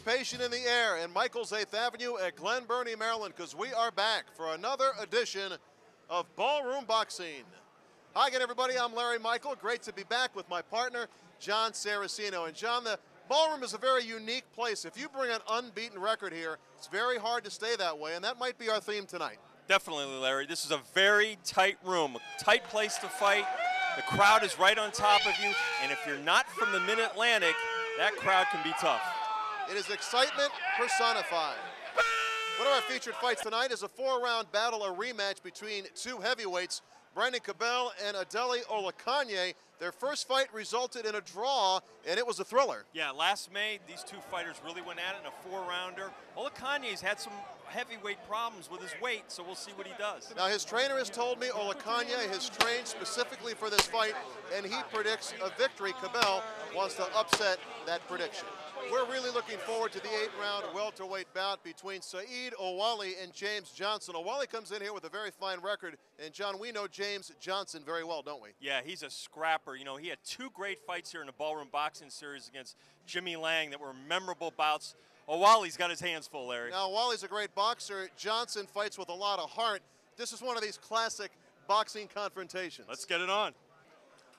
anticipation in the air in Michael's 8th Avenue at Glen Burnie, Maryland, because we are back for another edition of Ballroom Boxing. Hi again, everybody. I'm Larry Michael. Great to be back with my partner, Jon Saraceno. And Jon, the Ballroom is a very unique place. If you bring an unbeaten record here, it's very hard to stay that way, and that might be our theme tonight. Definitely, Larry. This is a very tight room, a tight place to fight. The crowd is right on top of you, and if you're not from the Mid-Atlantic, that crowd can be tough. It is excitement personified. One of our featured fights tonight is a 4-round battle, a rematch between two heavyweights, Brandon Cabell and Adele Olakanye. Their first fight resulted in a draw, and it was a thriller. Yeah, last May, these two fighters really went at it in a 4-rounder. Olakanye's had some heavyweight problems with his weight, so we'll see what he does. Now, his trainer has told me Olakanye has trained specifically for this fight, and he predicts a victory. Cabell wants to upset that prediction. We're really looking forward to the 8-round welterweight bout between Saeed Owali and James Johnson. Owali comes in here with a very fine record, and Jon, we know James Johnson very well, don't we? Yeah, he's a scrapper. You know, he had 2 great fights here in the Ballroom Boxing Series against Jimmy Lang that were memorable bouts. Owali's got his hands full, Larry. Now, Owali's a great boxer. Johnson fights with a lot of heart. This is one of these classic boxing confrontations. Let's get it on.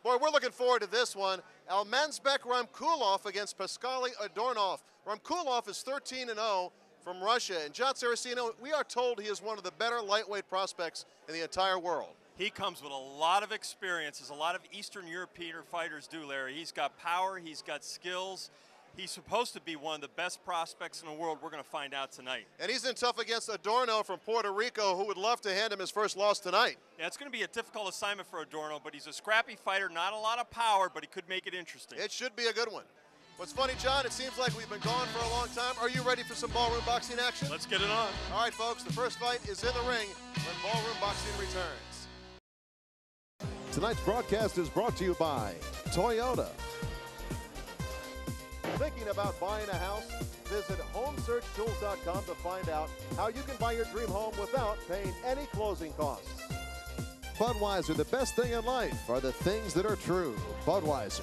Boy, we're looking forward to this one. Almazbek Ramkulov against Pascali Adorno. Ramkulov is 13-0 from Russia. And Jon Saraceno, we are told he is one of the better lightweight prospects in the entire world. He comes with a lot of experience, as a lot of Eastern European fighters do, Larry. He's got power, he's got skills. He's supposed to be one of the best prospects in the world. We're going to find out tonight. And he's in tough against Adorno from Puerto Rico, who would love to hand him his first loss tonight. Yeah, it's going to be a difficult assignment for Adorno, but he's a scrappy fighter, not a lot of power, but he could make it interesting. It should be a good one. What's funny, Jon, it seems like we've been gone for a long time. Are you ready for some ballroom boxing action? Let's get it on. All right, folks, the first fight is in the ring when Ballroom Boxing returns. Tonight's broadcast is brought to you by Toyota. Thinking about buying a house? Visit HomeSearchTools.com to find out how you can buy your dream home without paying any closing costs. Budweiser, the best thing in life are the things that are true. Budweiser.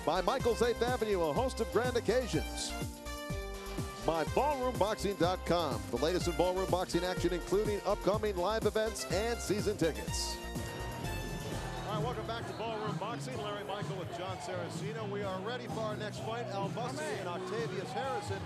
By Michael's 8th Avenue, a host of grand occasions. By BallroomBoxing.com, the latest in ballroom boxing action, including upcoming live events and season tickets. All right, welcome back to Ballroom Boxing. Larry Michael with Jon Saraceno. We are ready for our next fight. Bussey and Otavise Harrison.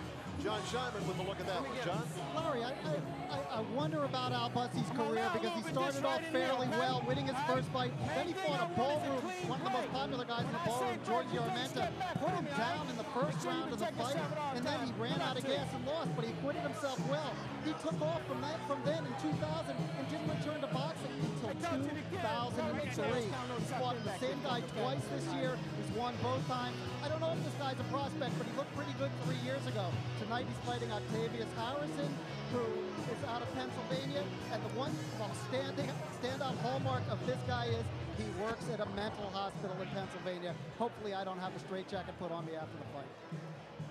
John Scheinman with a look at that one. Jon? Larry, I wonder about Bussey's career, because he started off fairly well, winning his first fight. Then he fought a Ballroom, one of the most popular guys in the Ballroom, Giorgio Armenta, put him down in the first round of the fight, and then he ran out of gas and lost, but he acquitted himself well. He took off from then in 2000 and didn't return to boxing until 2003. He's fought the same guy twice this year. He's won both times. I don't know if this guy's a prospect, but he looked pretty good 3 years ago. Tonight he's fighting Otavise Harrison, who is out of Pennsylvania, and the one standout hallmark of this guy is he works at a mental hospital in Pennsylvania. Hopefully I don't have a straitjacket put on me after the fight.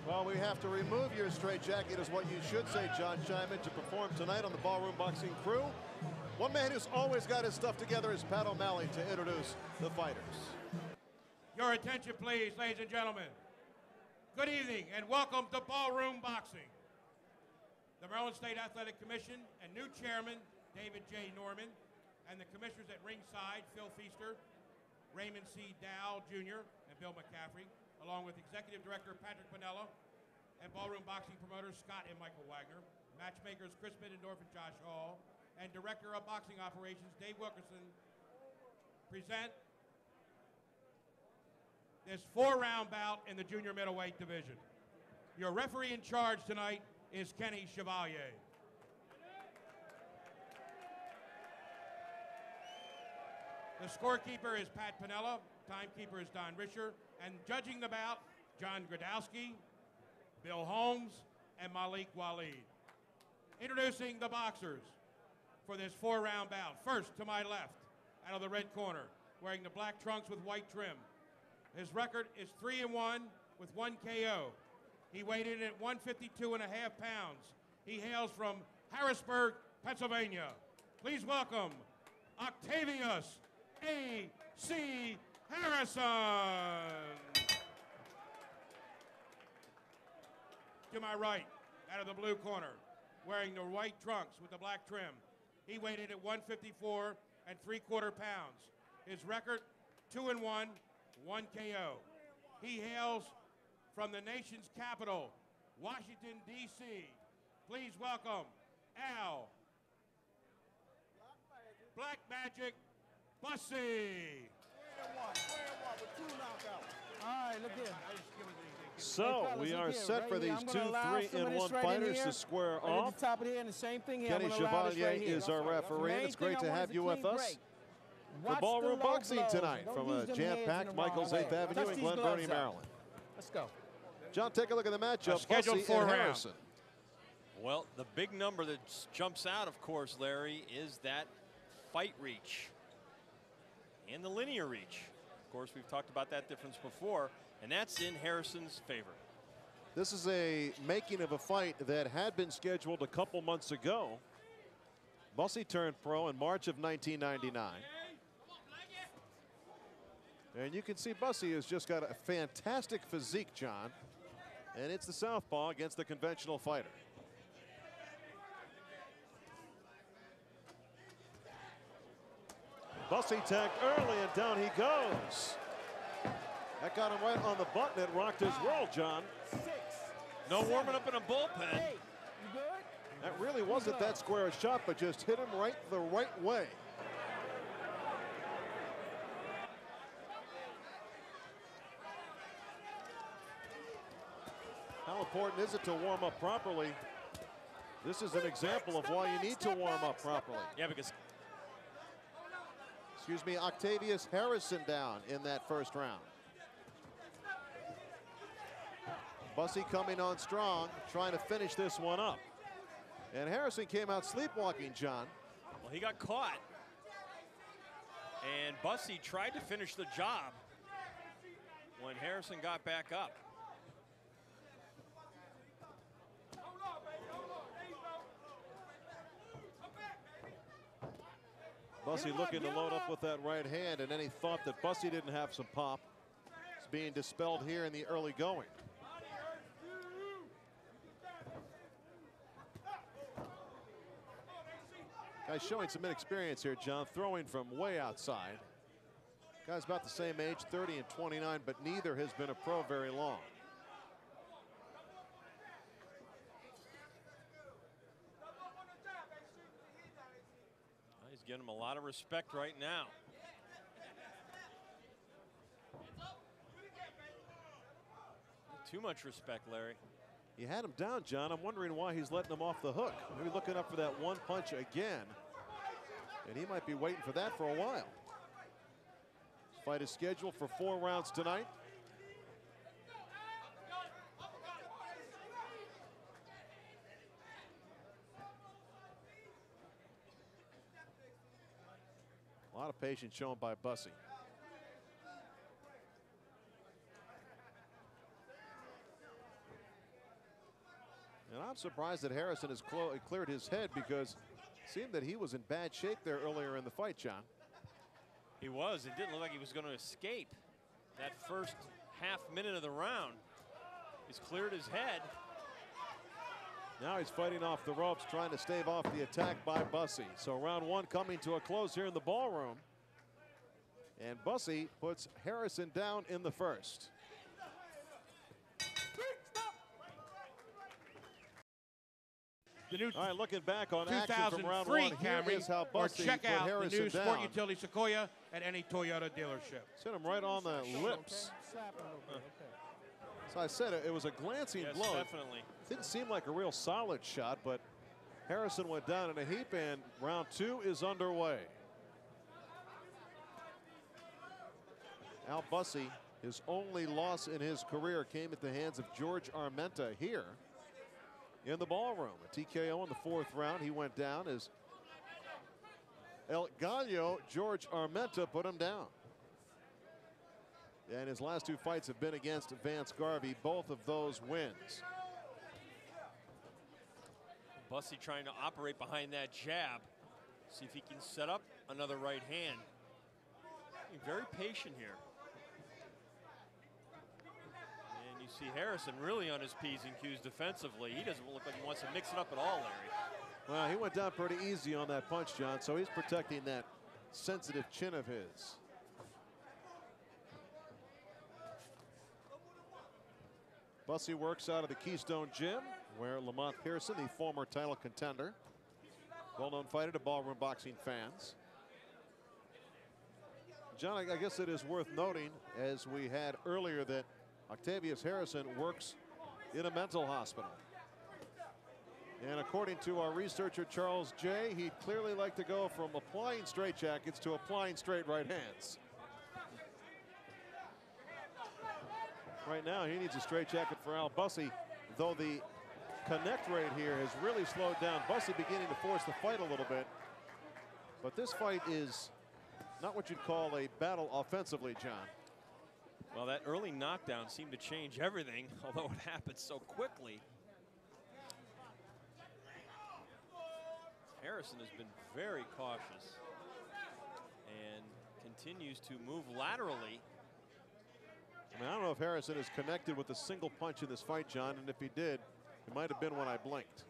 Well, we have to remove your straitjacket, is what you should say, John Scheinman, to perform tonight on the Ballroom Boxing crew. One man who's always got his stuff together is Pat O'Malley to introduce the fighters. Your attention, please, ladies and gentlemen. Good evening and welcome to Ballroom Boxing. The Maryland State Athletic Commission and new chairman, David J. Norman, and the commissioners at ringside, Phil Feaster, Raymond C. Dow Jr., and Bill McCaffrey, along with executive director Patrick Pinella, and Ballroom Boxing promoters Scott and Michael Wagner, matchmakers Chris Middendorf and Josh Hall, and director of boxing operations Dave Wilkerson, present this 4-round bout in the junior middleweight division. Your referee in charge tonight is Kenny Chevalier. The scorekeeper is Pat Pinella, timekeeper is Don Risher, and judging the bout, John Gradowski, Bill Holmes, and Malik Waleed. Introducing the boxers for this 4-round bout. First, to my left, out of the red corner, wearing the black trunks with white trim. His record is 3-1 with 1 KO. He weighed in at 152.5 pounds. He hails from Harrisburg, Pennsylvania. Please welcome Otavise A.C. Harrison. To my right, out of the blue corner, wearing the white trunks with the black trim. He weighed in at 154 3/4 pounds. His record, 2-1, 1 KO. He hails from the nation's capital, Washington, D.C. Please welcome Al Black Magic Bussey. 3-1 with 2 knockouts. All right, look here. So we are set for these 2 3-in-1 fighters to square off. Top of the and the same thing here. Kenny Chevalier is our referee. It's great to have you with us for Ballroom Boxing tonight from a jam-packed Michael's 8th Avenue in Glen Burnie, Maryland. Let's go. John, take a look at the matchup. Scheduled Bussey 4 and rounds. Harrison. Well, the big number that jumps out, of course, Larry, is that fight reach and the linear reach. Of course, we've talked about that difference before, and that's in Harrison's favor. This is a making of a fight that had been scheduled a couple months ago. Bussey turned pro in March of 1999. And you can see Bussey has just got a fantastic physique, John. And it's the southpaw against the conventional fighter. Bussey tagged early, and down he goes. That got him right on the button. It rocked his world, John. No warming up in a bullpen. Hey, you good? That really wasn't that square a shot, but just hit him right the right way. How important is it to warm up properly? This is an example of why you need to warm up properly. Yeah, because Excuse me, Octavius Harrison down in that first round. Bussey coming on strong, trying to finish this one up. And Harrison came out sleepwalking, John. well, he got caught. And Bussey tried to finish the job when Harrison got back up. Bussey looking to load up with that right hand, and any thought that Bussey didn't have some pop is being dispelled here in the early going. Guy's showing some inexperience here, John, throwing from way outside. Guy's about the same age, 30 and 29, but neither has been a pro very long. He's getting him a lot of respect right now. Too much respect, Larry. He had him down, John. I'm wondering why he's letting him off the hook. Maybe looking up for that one punch again. And he might be waiting for that for a while. This fight is scheduled for 4 rounds tonight. A lot of patience shown by Bussey. And I'm surprised that Harrison has cleared his head, because it seemed that he was in bad shape there earlier in the fight, John. He was. It didn't look like he was going to escape that first half minute of the round. He's cleared his head. Now he's fighting off the ropes, trying to stave off the attack by Bussey. So round 1 coming to a close here in the ballroom. And Bussey puts Harrison down in the first. All right, looking back on action from round 1, here Camry, is how or Bussey check put out the Harrison new Sport down. Utility Sequoia at any Toyota dealership. Hit him right on the lips. So I said it was a glancing Yes, blow. definitely. Didn't seem like a real solid shot, but Harrison went down in a heap, and round 2 is underway. Al Bussey, his only loss in his career came at the hands of George Armenta here in the ballroom. A TKO in the 4th round. He went down as El Gallo, George Armenta, put him down. And his last 2 fights have been against Vance Garvey, both of those wins. Bussey trying to operate behind that jab. See if he can set up another right hand. Being very patient here. And you You see Harrison really on his P's and Q's defensively. He doesn't look like he wants to mix it up at all, Larry. Well, he went down pretty easy on that punch, John, so he's protecting that sensitive chin of his. Bussey works out of the Keystone Gym, where Lamont Pearson, the former title contender, well-known fighter to Ballroom boxing fans. John, I guess it is worth noting, as we had earlier, that Octavius Harrison works in a mental hospital. And according to our researcher, Charles J., he'd clearly like to go from applying straitjackets to applying straight right hands. Right now, he needs a straitjacket for Al Bussey, though the connect rate here has really slowed down. Bussey beginning to force the fight a little bit. But this fight is not what you'd call a battle offensively, John. Well, that early knockdown seemed to change everything, although it happened so quickly. Harrison has been very cautious and continues to move laterally. I mean, I don't know if Harrison is connected with a single punch in this fight, John, and if he did, it might have been when I blinked.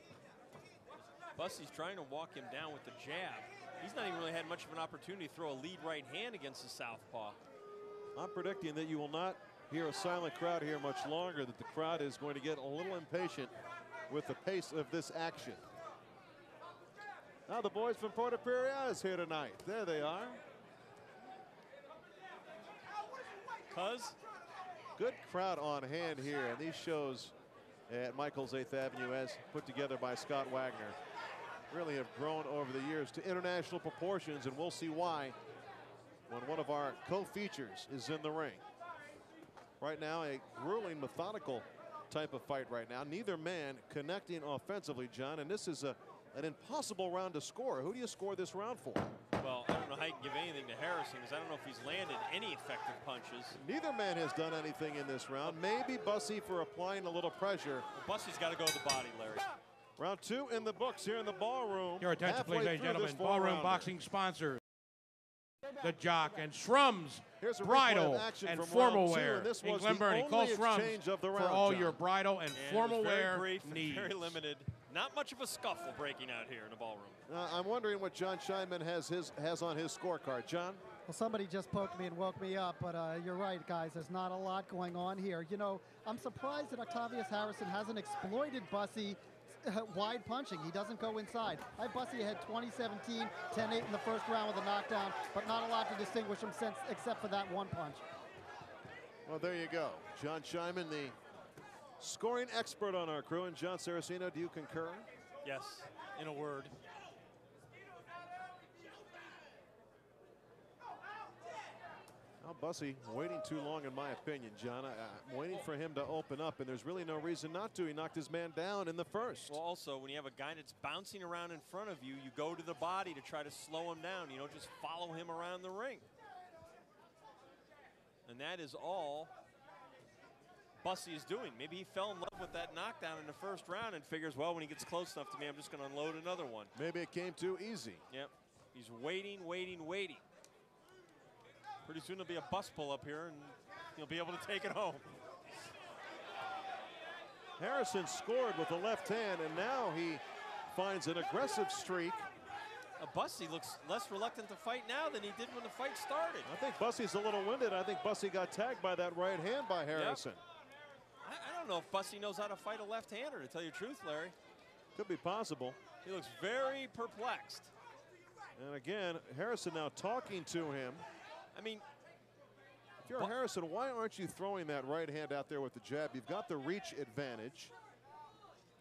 Bussey's trying to walk him down with the jab. He's not even really had much of an opportunity to throw a lead right hand against the southpaw. I'm predicting that you will not hear a silent crowd here much longer, that the crowd is going to get a little impatient with the pace of this action. Now the boys from Puerto Perea is here tonight. There they are. Cuz? Good crowd on hand here, and these shows at Michael's 8th Avenue, as put together by Scott Wagner, really have grown over the years to international proportions, and we'll see why when one of our co-features is in the ring. Right now, a grueling, methodical type of fight right now. Neither man connecting offensively, John, and this is an impossible round to score. Who do you score this round for? Well, I don't know how you can give anything to Harrison, because I don't know if he's landed any effective punches. Neither man has done anything in this round. Maybe Bussey for applying a little pressure. Well, Bussey's got to go to the body, Larry. Round 2 in the books here in the Ballroom. Your attention, please, ladies and gentlemen. Ballroom boxing sponsors. The Jock and Shrums Bridal and Formal Wear in Glen Burnie. Call Shrums for all your bridal and formal wear needs. Very limited. Not much of a scuffle breaking out here in the Ballroom. I'm wondering what John Scheinman has on his scorecard. John? Well, somebody just poked me and woke me up, but you're right, guys. There's not a lot going on here. You know, I'm surprised that Octavius Harrison hasn't exploited Bussey wide punching. He doesn't go inside. I have Bussey ahead 20-17, 10-8 in the first round with a knockdown, but not a lot to distinguish him except for that one punch. Well, there you go. John Scheinman, the scoring expert on our crew. And Jon Saraceno, do you concur? Yes, in a word. Now Bussey waiting too long, in my opinion, John. I'm waiting for him to open up, and there's really no reason not to. He knocked his man down in the first. Well, also, when you have a guy that's bouncing around in front of you, you go to the body to try to slow him down. You don't just follow him around the ring. And that is all Bussey is doing. Maybe he fell in love with that knockdown in the first round and figures, well, when he gets close enough to me, I'm just going to unload another one. Maybe it came too easy. Yep. He's waiting, waiting, waiting. Pretty soon there'll be a bus pull up here and he'll be able to take it home. Harrison scored with the left hand, and now he finds an aggressive streak. Bussey looks less reluctant to fight now than he did when the fight started. I think Bussey's a little winded. I think Bussey got tagged by that right hand by Harrison. Yep. I don't know if Bussey knows how to fight a left-hander, to tell you the truth, Larry. Could be possible. He looks very perplexed. And again, Harrison now talking to him. I mean, if you're Harrison, why aren't you throwing that right hand out there with the jab? You've got the reach advantage.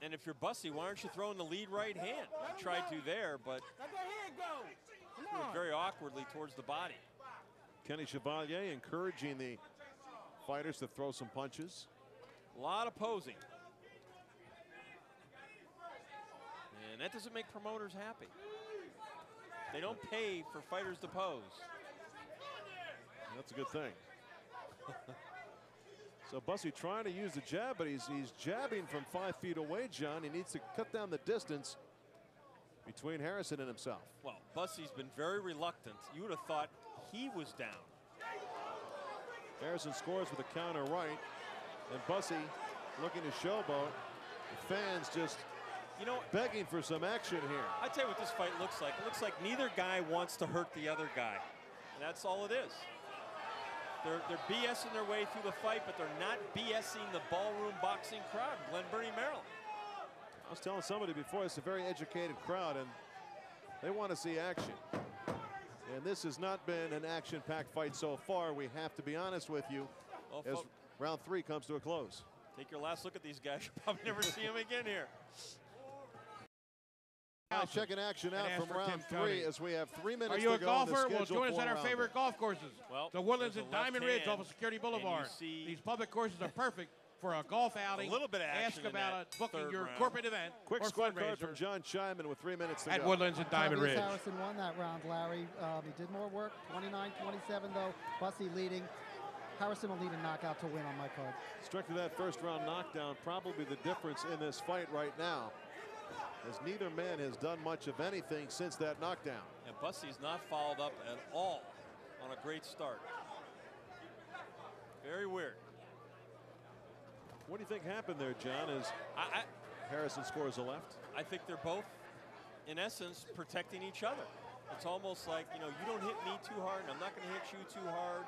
And if you're Bussey, why aren't you throwing the lead right hand? He tried to there, but threw it very awkwardly towards the body. Kenny Chevalier encouraging the fighters to throw some punches. A lot of posing. And that doesn't make promoters happy. They don't pay for fighters to pose. That's a good thing. So Bussey trying to use the jab, but he's jabbing from 5 feet away, John. He needs to cut down the distance between Harrison and himself. Well, Bussey's been very reluctant. You would have thought he was down. Harrison scores with a counter right. And Bussey looking to showboat. The fans just begging for some action here. I tell you what this fight looks like. It looks like neither guy wants to hurt the other guy. And that's all it is. They're BSing their way through the fight, but they're not BSing the ballroom boxing crowd in Glen Burnie, Maryland. I was telling somebody before, it's a very educated crowd, and they want to see action. And this has not been an action-packed fight so far. We have to be honest with you as round 3 comes to a close. Take your last look at these guys. You'll probably never see them again here. Checking action out from round 3 as we have 3 minutes to go. Are you a golfer? Well, join us at our rounder. favorite golf courses. Well, the Woodlands and Diamond Ridge off of Security Boulevard. These public courses are perfect for a golf outing. A little bit of action. Ask about booking your round. corporate event. Quick or scorecard from Jon Scheinman with 3 minutes to at go. Woodlands and Diamond Ridge. Harrison won that round, Larry. He did more work, 29-27 though. Bussey leading. Harrison will need a knockout to win on my card. Strength of that first round knockdown probably the difference in this fight right now, as neither man has done much of anything since that knockdown. And Bussey's not followed up at all on a great start. Very weird. What do you think happened there, John, as Harrison scores a left? I think they're both, in essence, protecting each other. It's almost like, you don't hit me too hard, and I'm not going to hit you too hard.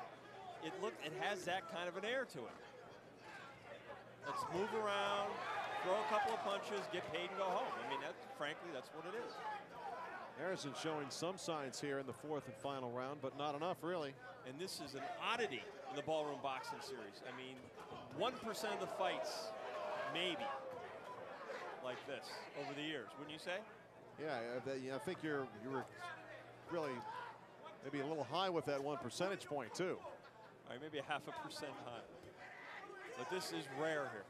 It has that kind of an air to it. Let's move around, throw a couple of punches, get paid, and go home. I mean, frankly, that's what it is. Harrison showing some signs here in the 4th and final round, but not enough, really. And this is an oddity in the Ballroom Boxing Series. I mean, 1% of the fights, maybe, like this over the years, wouldn't you say? Yeah, I think you were really maybe a little high with that 1 percentage point, too. All right, maybe a 0.5% high. But this is rare here.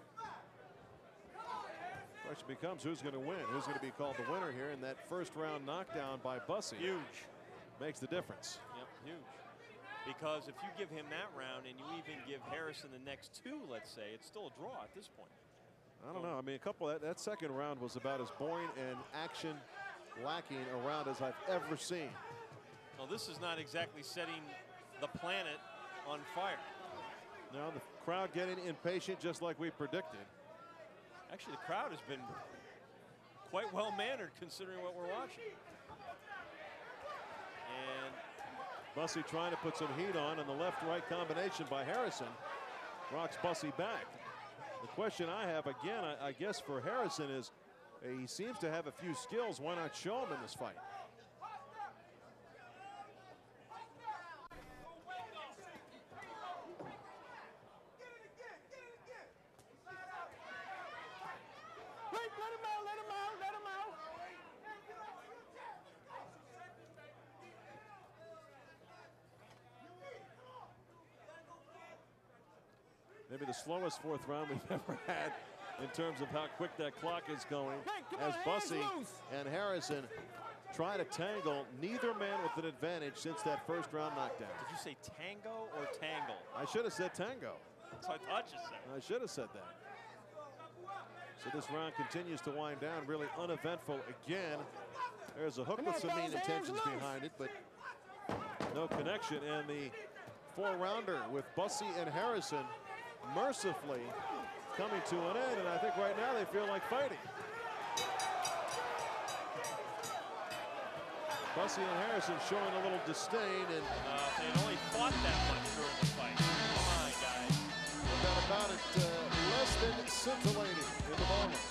Question becomes who's going to win? Who's going to be called the winner here? And that first round knockdown by Bussey huge makes the difference. Yep, huge. Because if you give him that round and you even give Harrison the next 2, let's say, it's still a draw at this point. I don't know. I mean, that second round was about as boring and action lacking a round as I've ever seen. Well, this is not exactly setting the planet on fire. Now the crowd getting impatient just like we predicted. Actually, the crowd has been quite well mannered considering what we're watching. And Bussey trying to put some heat on, and the left-right combination by Harrison rocks Bussey back. The question I have again, I guess for Harrison is, he seems to have a few skills. Why not show him in this fight? Maybe the slowest 4th round we've ever had in terms of how quick that clock is going. As Bussey and Harrison try to tangle, neither man with an advantage since that first round knockdown. Did you say tango or tangle? I should have said tango. That's what I thought you said. I should have said that. So this round continues to wind down, really uneventful again. There's a hook with some mean intentions behind it, but no connection. And the 4-rounder with Bussey and Harrison mercifully coming to an end, and I think right now they feel like fighting. Bussey and Harrison showing a little disdain, and they had only fought that much during the fight. Come on, guys. About it less than scintillating in the ballroom.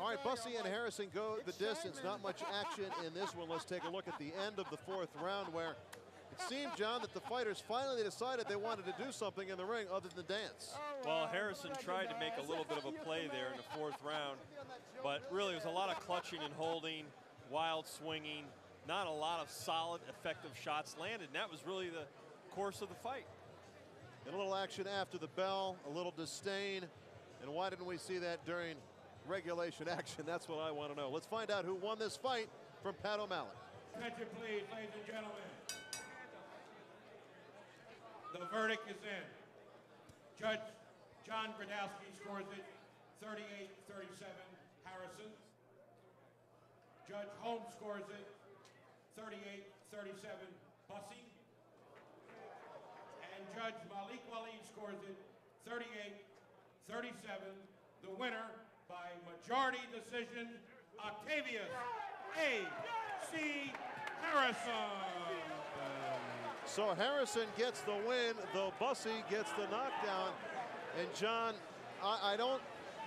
All right, Bussey and Harrison go the distance. Not much action in this one. Let's take a look at the end of the 4th round, where it seemed, John, that the fighters finally decided they wanted to do something in the ring other than dance. Well, Harrison tried to make a little bit of a play there in the 4th round, but really it was a lot of clutching and holding, wild swinging, not a lot of solid, effective shots landed, and that was really the course of the fight. And a little action after the bell, a little disdain, and why didn't we see that during regulation action? That's what I want to know. Let's find out who won this fight from Pat O'Malley. Attention, please, ladies and gentlemen. The verdict is in. Judge Jon Gradowski scores it 38-37, Harrison. Judge Holmes scores it 38-37, Bussey. and Judge Malik Quali scores it 38-37. The winner by majority decision, Otavise A.C. Harrison. So Harrison gets the win, though Bussey gets the knockdown. And John, I don't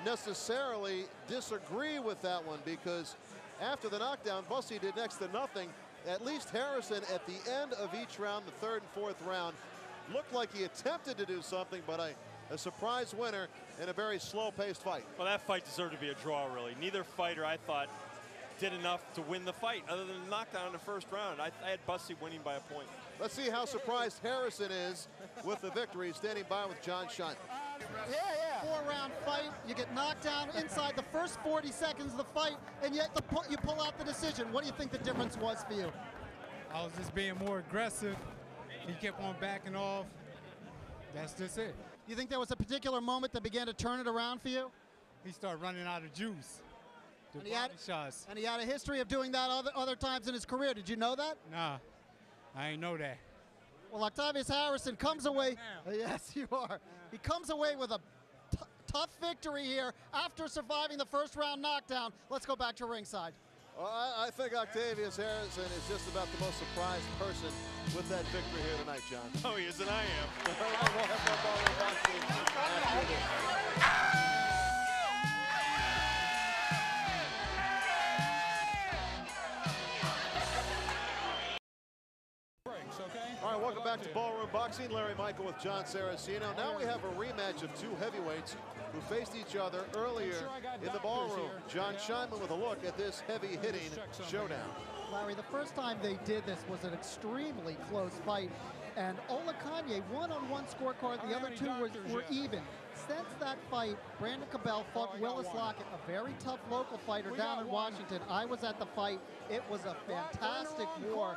necessarily disagree with that one, because after the knockdown, Bussey did next to nothing. At least Harrison, at the end of each round, the third and fourth round, looked like he attempted to do something, but a surprise winner in a very slow-paced fight. Well, that fight deserved to be a draw, really. Neither fighter, I thought, did enough to win the fight, other than the knockdown in the first round. I had Bussey winning by a point. Let's see how surprised Harrison is with the victory. Standing by with Jon Scheinman. Four-round fight. You get knocked down inside the first 40 seconds of the fight, and yet you pull out the decision. What do you think the difference was for you? I was just being more aggressive. He kept on backing off. That's just it. You think there was a particular moment that began to turn it around for you? He started running out of juice. And he had a history of doing that other times in his career. Did you know that? Nah, I ain't know that. Well, Otavise Harrison comes away. Yes, you are. He comes away with a tough victory here after surviving the first round knockdown. Let's go back to ringside. Well, I think Otavise Harrison is just about the most surprised person with that victory here tonight, John. Oh, he is, and I am. All right, we'll have more Ballroom boxing after this. All right, welcome back to Ballroom Boxing. Larry Michael with Jon Saraceno. Now we have a rematch of two heavyweights who faced each other earlier in the ballroom. Jon Scheinman with a look at this heavy-hitting showdown. Larry, the first time they did this was an extremely close fight, and Olakanye won on one scorecard. The other two were even. Since that fight, Brandon Cabell fought Willis Lockett, a very tough local fighter down in Washington. I was at the fight. It was a fantastic war,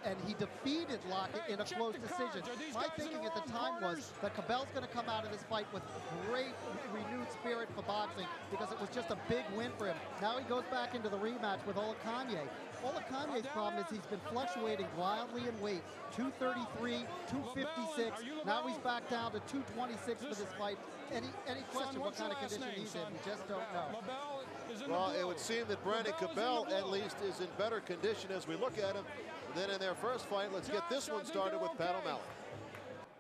and he defeated Lockett in a close decision. My thinking at the time was that Cabell's going to come out of this fight with great renewed spirit for boxing, because it was just a big win for him. Now he goes back into the rematch with Olakanye. Olakanye's problem is he's been fluctuating wildly in weight. 233, 256. Now he's back down to 226 for this fight. Any question what kind of condition he's in? We just don't know. Well, it would seem that Brandon Cabell at least is in better condition as we look at him than in their first fight. Let's get this one started with Pat O'Malley.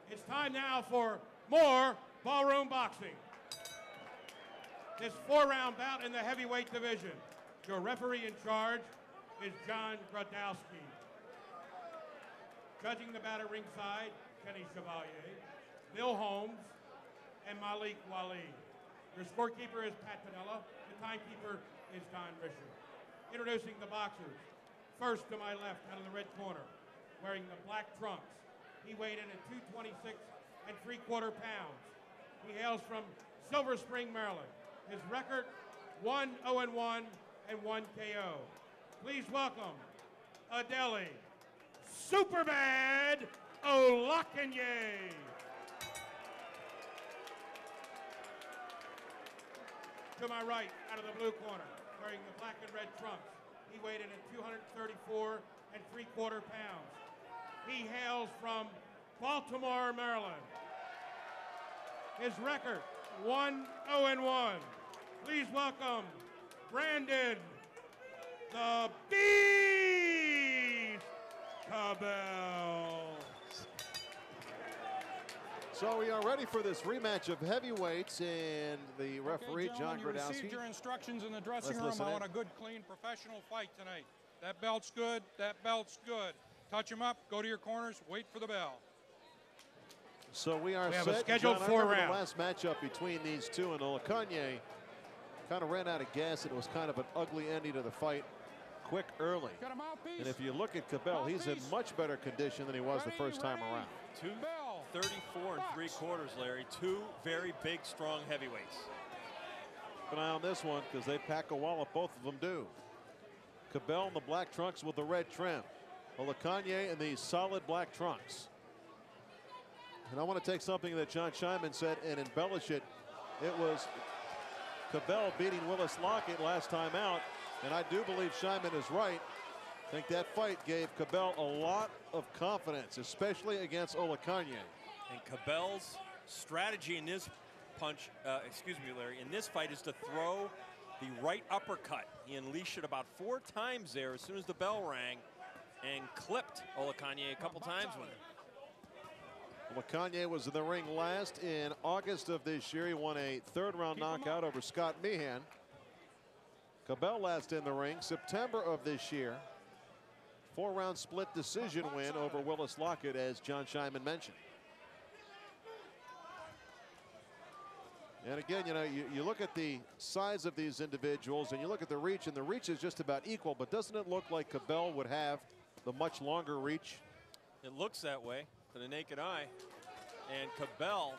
It's time now for more Ballroom Boxing. This four-round bout in the heavyweight division. Your referee in charge is Jon Gradowski. Judging the bout at ringside, Kenny Chevalier, Bill Holmes, and Malik Quali. Your scorekeeper is Pat Pinella. The timekeeper is Don Risher. Introducing the boxers. First to my left, out of the red corner, wearing the black trunks. He weighed in at 226 3/4 pounds. He hails from Silver Spring, Maryland. His record, 1-0-1 and 1 KO. Please welcome Adele, Superbad Olakanye. To my right, out of the blue corner, wearing the black and red trunks. He weighed in at 234 3/4 pounds. He hails from Baltimore, Maryland. His record, 1-0-1. Please welcome Brandon the Beast Cabell. So we are ready for this rematch of heavyweights, and the referee, Jon Gradowski. You received your instructions in the dressing room. I want a good, clean, professional fight tonight. That belt's good. That belt's good. Touch him up. Go to your corners. Wait for the bell. So we have set. A scheduled John, four rounds. The last matchup between these two, and Olakanye kind of ran out of gas, and it was kind of an ugly ending to the fight, quick early. And if you look at Cabell, he's in much better condition than he was the first time around. 234 3/4, Larry. Two very big, strong heavyweights. Keep an eye on this one, because they pack a wallop. Both of them do. Cabell in the black trunks with the red trim. Olakanye in these solid black trunks. And I want to take something that Jon Scheinman said and embellish it. It was Cabell beating Willis Lockett last time out, and I do believe Scheinman is right. I think that fight gave Cabell a lot of confidence, especially against Olakanye. And Cabell's strategy in this punch, excuse me, Larry, in this fight is to throw the right uppercut. He unleashed it about 4 times there as soon as the bell rang and clipped Olakanye a couple times with it. Olakanye was in the ring last in August of this year. He won a 3rd-round knockout over Scott Meehan. Cabell last in the ring September of this year. 4-round split decision win over Willis Lockett, as Jon Scheinman mentioned. And again, you know, you look at the size of these individuals and you look at the reach, and the reach is just about equal, but doesn't it look like Cabell would have the much longer reach? It looks that way to the naked eye. And Cabell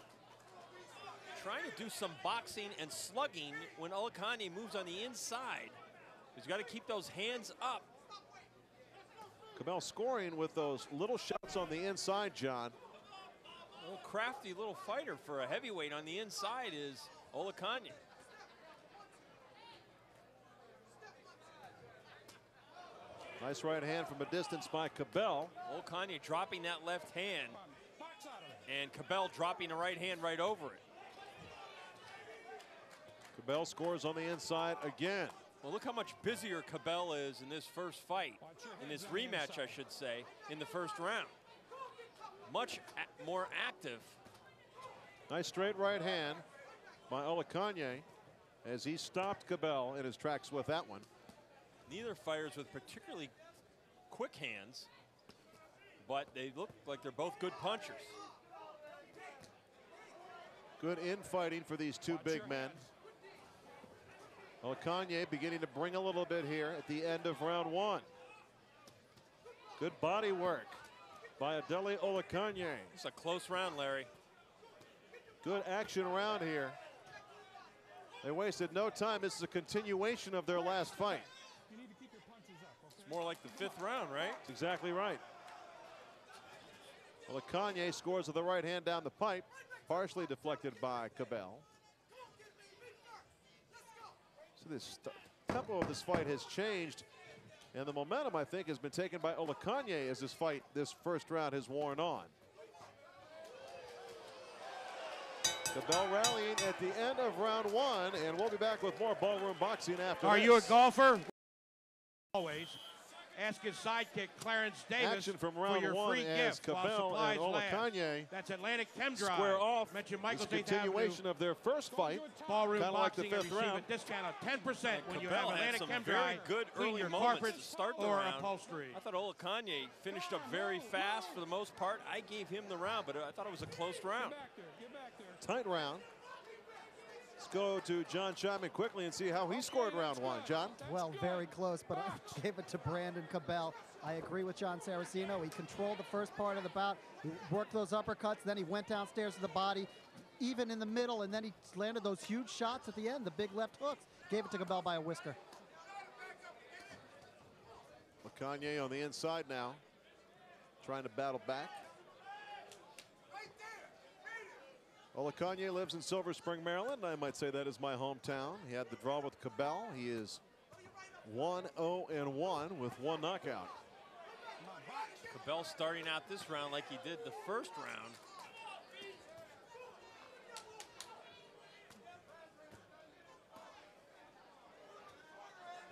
trying to do some boxing and slugging when Olakanye moves on the inside. He's got to keep those hands up. Cabell scoring with those little shots on the inside, John. A little crafty little fighter for a heavyweight on the inside is Olakanye. Nice right hand from a distance by Cabell. Olakanye dropping that left hand, and Cabell dropping the right hand right over it. Cabell scores on the inside again. Well, look how much busier Cabell is in this first fight, in this rematch, I should say, in the first round. Much more active. Nice straight right hand by Olakanye as he stopped Cabell in his tracks with that one. Neither fighters with particularly quick hands, but they look like they're both good punchers. Good infighting for these two big men. Olakanye beginning to bring a little bit here at the end of round 1. Good body work by Adele Olakanye. It's a close round, Larry. Good action round here. They wasted no time. This is a continuation of their last fight. It's more like the 5th round, right? That's exactly right. Olakanye scores with the right hand down the pipe, partially deflected by Cabell. So this tempo of this fight has changed, and the momentum, I think, has been taken by Olakanye as this first round has worn on. Cabell rallying at the end of round 1, and we'll be back with more Ballroom Boxing after Are this. you a golfer? Always. Ask his sidekick, Clarence Davis, Action from for round your 1 free as gift while Cabell supplies and last. Olakanye That's Atlantic Chem Drive. square off. Mention It's Michael's a 8th continuation Avenue. of their first fight. Ballroom Kinda like the Boxing, and 5th receive round. a discount of 10% when you have Cabell had Atlantic some Chem very Drive. good Clean early your moments carpets to start the or round. upholstery. I thought Olakanye finished up very fast for the most part. I gave him the round, but I thought it was a close round. Tight round. Let's go to Jon Scheinman quickly and see how he scored round 1. John? Well, very close, but I gave it to Brandon Cabell. I agree with Jon Saraceno. He controlled the first part of the bout. He worked those uppercuts, then he went downstairs to the body, even in the middle, and then he landed those huge shots at the end, the big left hooks. Gave it to Cabell by a whisker. Olakanye on the inside now, trying to battle back. Olakanye lives in Silver Spring, Maryland. I might say that is my hometown. He had the draw with Cabell. He is 1-0-1 with 1 knockout. Cabell starting out this round like he did the first round.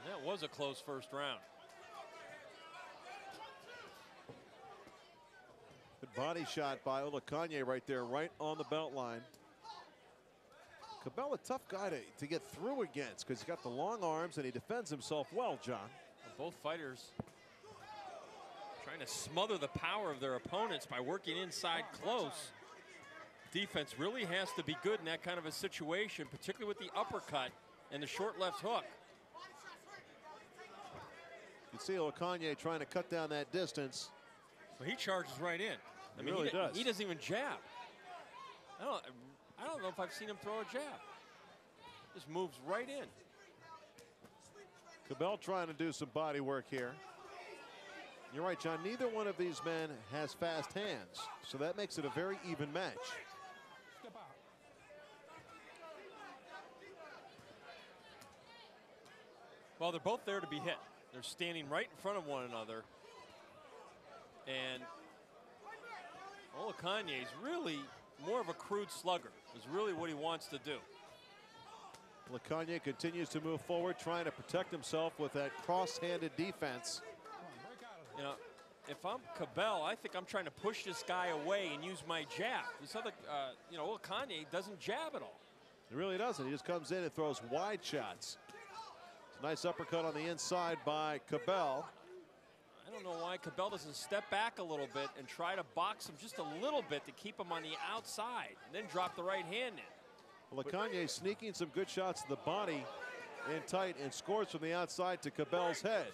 That was a close first round. Good body shot by Olakanye right there, right on the belt line. Cabell, a tough guy to get through against because he's got the long arms and he defends himself well, John. Both fighters trying to smother the power of their opponents by working inside close. Defense really has to be good in that kind of a situation, particularly with the uppercut and the short left hook. You can see Olakanye trying to cut down that distance. Well, he charges right in. I mean, really does. He doesn't even jab. I don't know if I've seen him throw a jab. Just moves right in. Cabell trying to do some body work here. You're right, John. Neither one of these men has fast hands, so that makes it a very even match. Well, they're both there to be hit. They're standing right in front of one another. And Olakanye's really more of a crude slugger is really what he wants to do. Olakanye continues to move forward, trying to protect himself with that cross-handed defense. You know, if I'm Cabell, I think I'm trying to push this guy away and use my jab. This other, you know, Olakanye doesn't jab at all. He really doesn't. He just comes in and throws wide shots. It's a nice uppercut on the inside by Cabell. I don't know why Cabell doesn't step back a little bit and try to box him just a little bit to keep him on the outside and then drop the right hand in. Olakanye sneaking some good shots to the body in tight and scores from the outside to Cabell's head.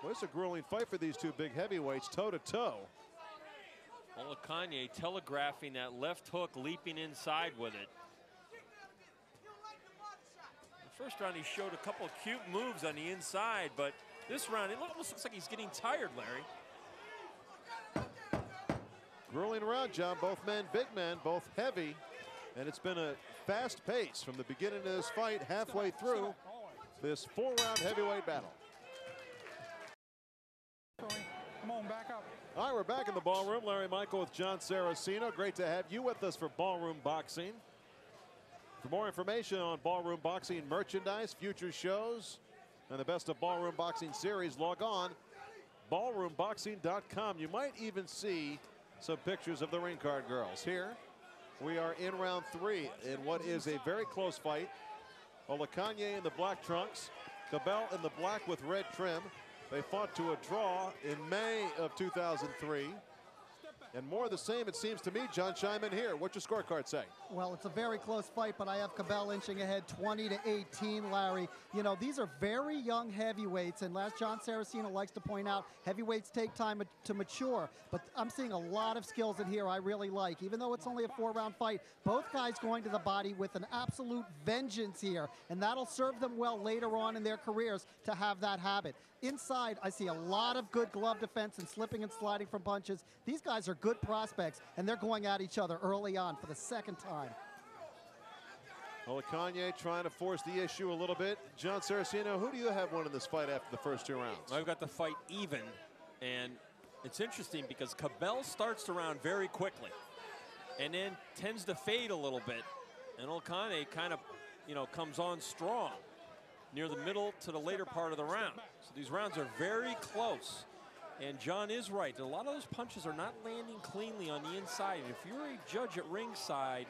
Well, it's a grueling fight for these two big heavyweights, toe-to-toe. Olakanye telegraphing that left hook, leaping inside with it. The first round he showed a couple of cute moves on the inside, but this round it almost looks like he's getting tired, Larry. Grueling round, John. Both men, big men, both heavy. And it's been a fast pace from the beginning of this fight halfway through this 4-round heavyweight battle. Come on, back up. All right, we're back in the ballroom. Larry Michael with Jon Saraceno. Great to have you with us for Ballroom Boxing. For more information on Ballroom Boxing merchandise, future shows, and the best of Ballroom Boxing series, log on ballroomboxing.com. You might even see some pictures of the ring card girls. Here we are in round 3 in what is a very close fight. Olakanye in the black trunks, Cabell in the black with red trim. They fought to a draw in May of 2003. And more of the same, it seems to me, John Scheinman here. What's your scorecard say? Well, it's a very close fight, but I have Cabell inching ahead 20-18, Larry. You know, these are very young heavyweights, and as Jon Saraceno likes to point out, heavyweights take time to mature. But I'm seeing a lot of skills in here I really like. Even though it's only a 4-round fight, both guys going to the body with an absolute vengeance here, and that'll serve them well later on in their careers to have that habit. Inside, I see a lot of good glove defense and slipping and sliding from punches. These guys are good prospects, and they're going at each other early on for the second time. Olakanye trying to force the issue a little bit. Jon Saraceno, who do you have winning this fight after the first 2 rounds? I've got the fight even, and it's interesting because Cabell starts the round very quickly and then tends to fade a little bit, and Olakanye kind of, you know, comes on strong near the middle to the later part of the round. So these rounds are very close. And John is right. A lot of those punches are not landing cleanly on the inside. And if you're a judge at ringside,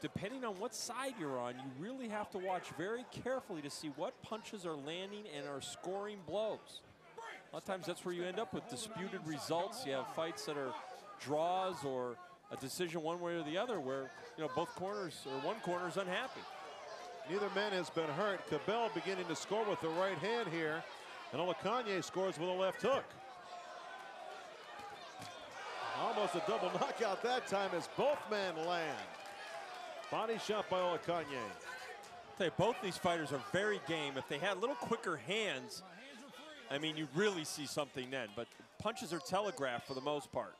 depending on what side you're on, you really have to watch very carefully to see what punches are landing and are scoring blows. A lot of times that's where you end up with disputed results. You have fights that are draws or a decision one way or the other where, you know, both corners or one corner is unhappy. Neither man has been hurt. Cabell beginning to score with the right hand here, and Olakanye scores with a left hook. Almost a double knockout that time as both men land. Body shot by Olakanye. I'll tell you, both these fighters are very game. If they had a little quicker hands, I mean, you really see something then. But punches are telegraphed for the most part.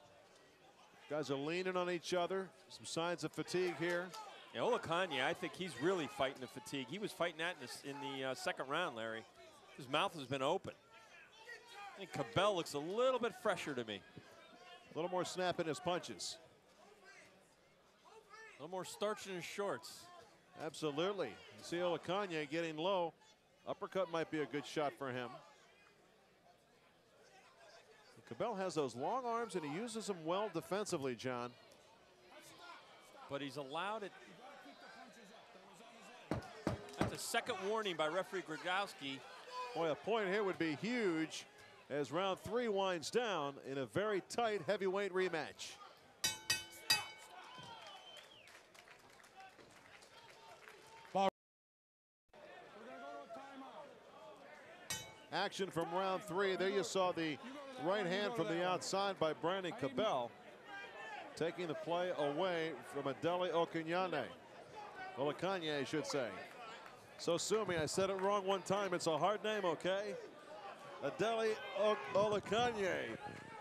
Guys are leaning on each other. Some signs of fatigue here. Yeah, Olakanye, I think he's really fighting the fatigue. He was fighting that in the second round, Larry. His mouth has been open. I think Cabell looks a little bit fresher to me. A little more snap in his punches. A little more starch in his shorts. Absolutely. You see Olakanye getting low. Uppercut might be a good shot for him. Cabell has those long arms, and he uses them well defensively, John. But he's allowed it. That's a second warning by referee Gradowski. Boy, a point here would be huge as round 3 winds down in a very tight heavyweight rematch. Action from round 3. There you saw the right hand from the outside by Brandon Cabell, taking the play away from Adele Olakanye. Olakanye, I should say. So sue me, I said it wrong one time. It's a hard name, okay? Adele Olakanye.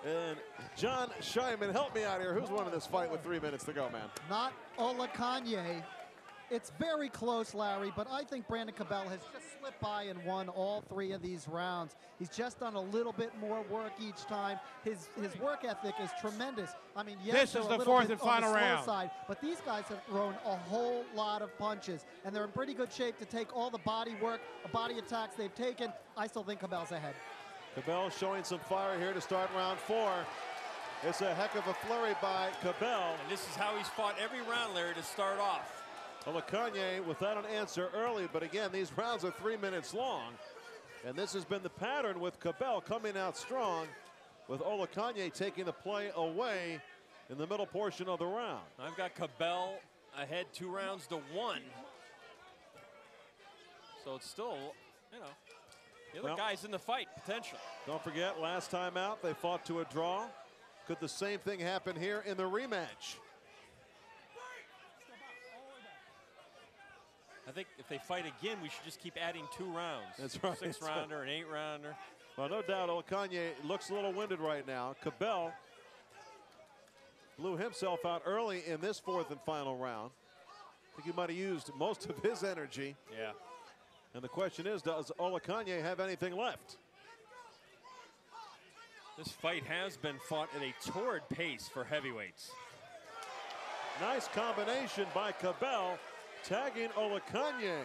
And John Scheinman, help me out here. Who's winning this fight with 3 minutes to go, man? Not Olakanye. It's very close, Larry, but I think Brandon Cabell has just slipped by and won all 3 of these rounds. He's just done a little bit more work each time. His work ethic is tremendous. I mean, yes, this is the 4th and final round. Side, but these guys have thrown a whole lot of punches, and they're in pretty good shape to take all the body work, body attacks they've taken. I still think Cabell's ahead. Cabell showing some fire here to start round 4. It's a heck of a flurry by Cabell. And this is how he's fought every round, Larry, to start off. Olakanye without an answer early, but again, these rounds are 3 minutes long. And this has been the pattern with Cabell coming out strong, with Olakanye taking the play away in the middle portion of the round. I've got Cabell ahead 2 rounds to 1. So it's still, you know, the other guy's in the fight, potential. Don't forget, last time out, they fought to a draw. Could the same thing happen here in the rematch? I think if they fight again, we should just keep adding 2 rounds. That's right. 6-rounder, an 8-rounder. Well, no doubt, Olakanye looks a little winded right now. Cabell blew himself out early in this 4th and final round. I think he might have used most of his energy. Yeah. And the question is, does Olakanye have anything left? This fight has been fought at a torrid pace for heavyweights. Nice combination by Cabell, tagging Olakanye.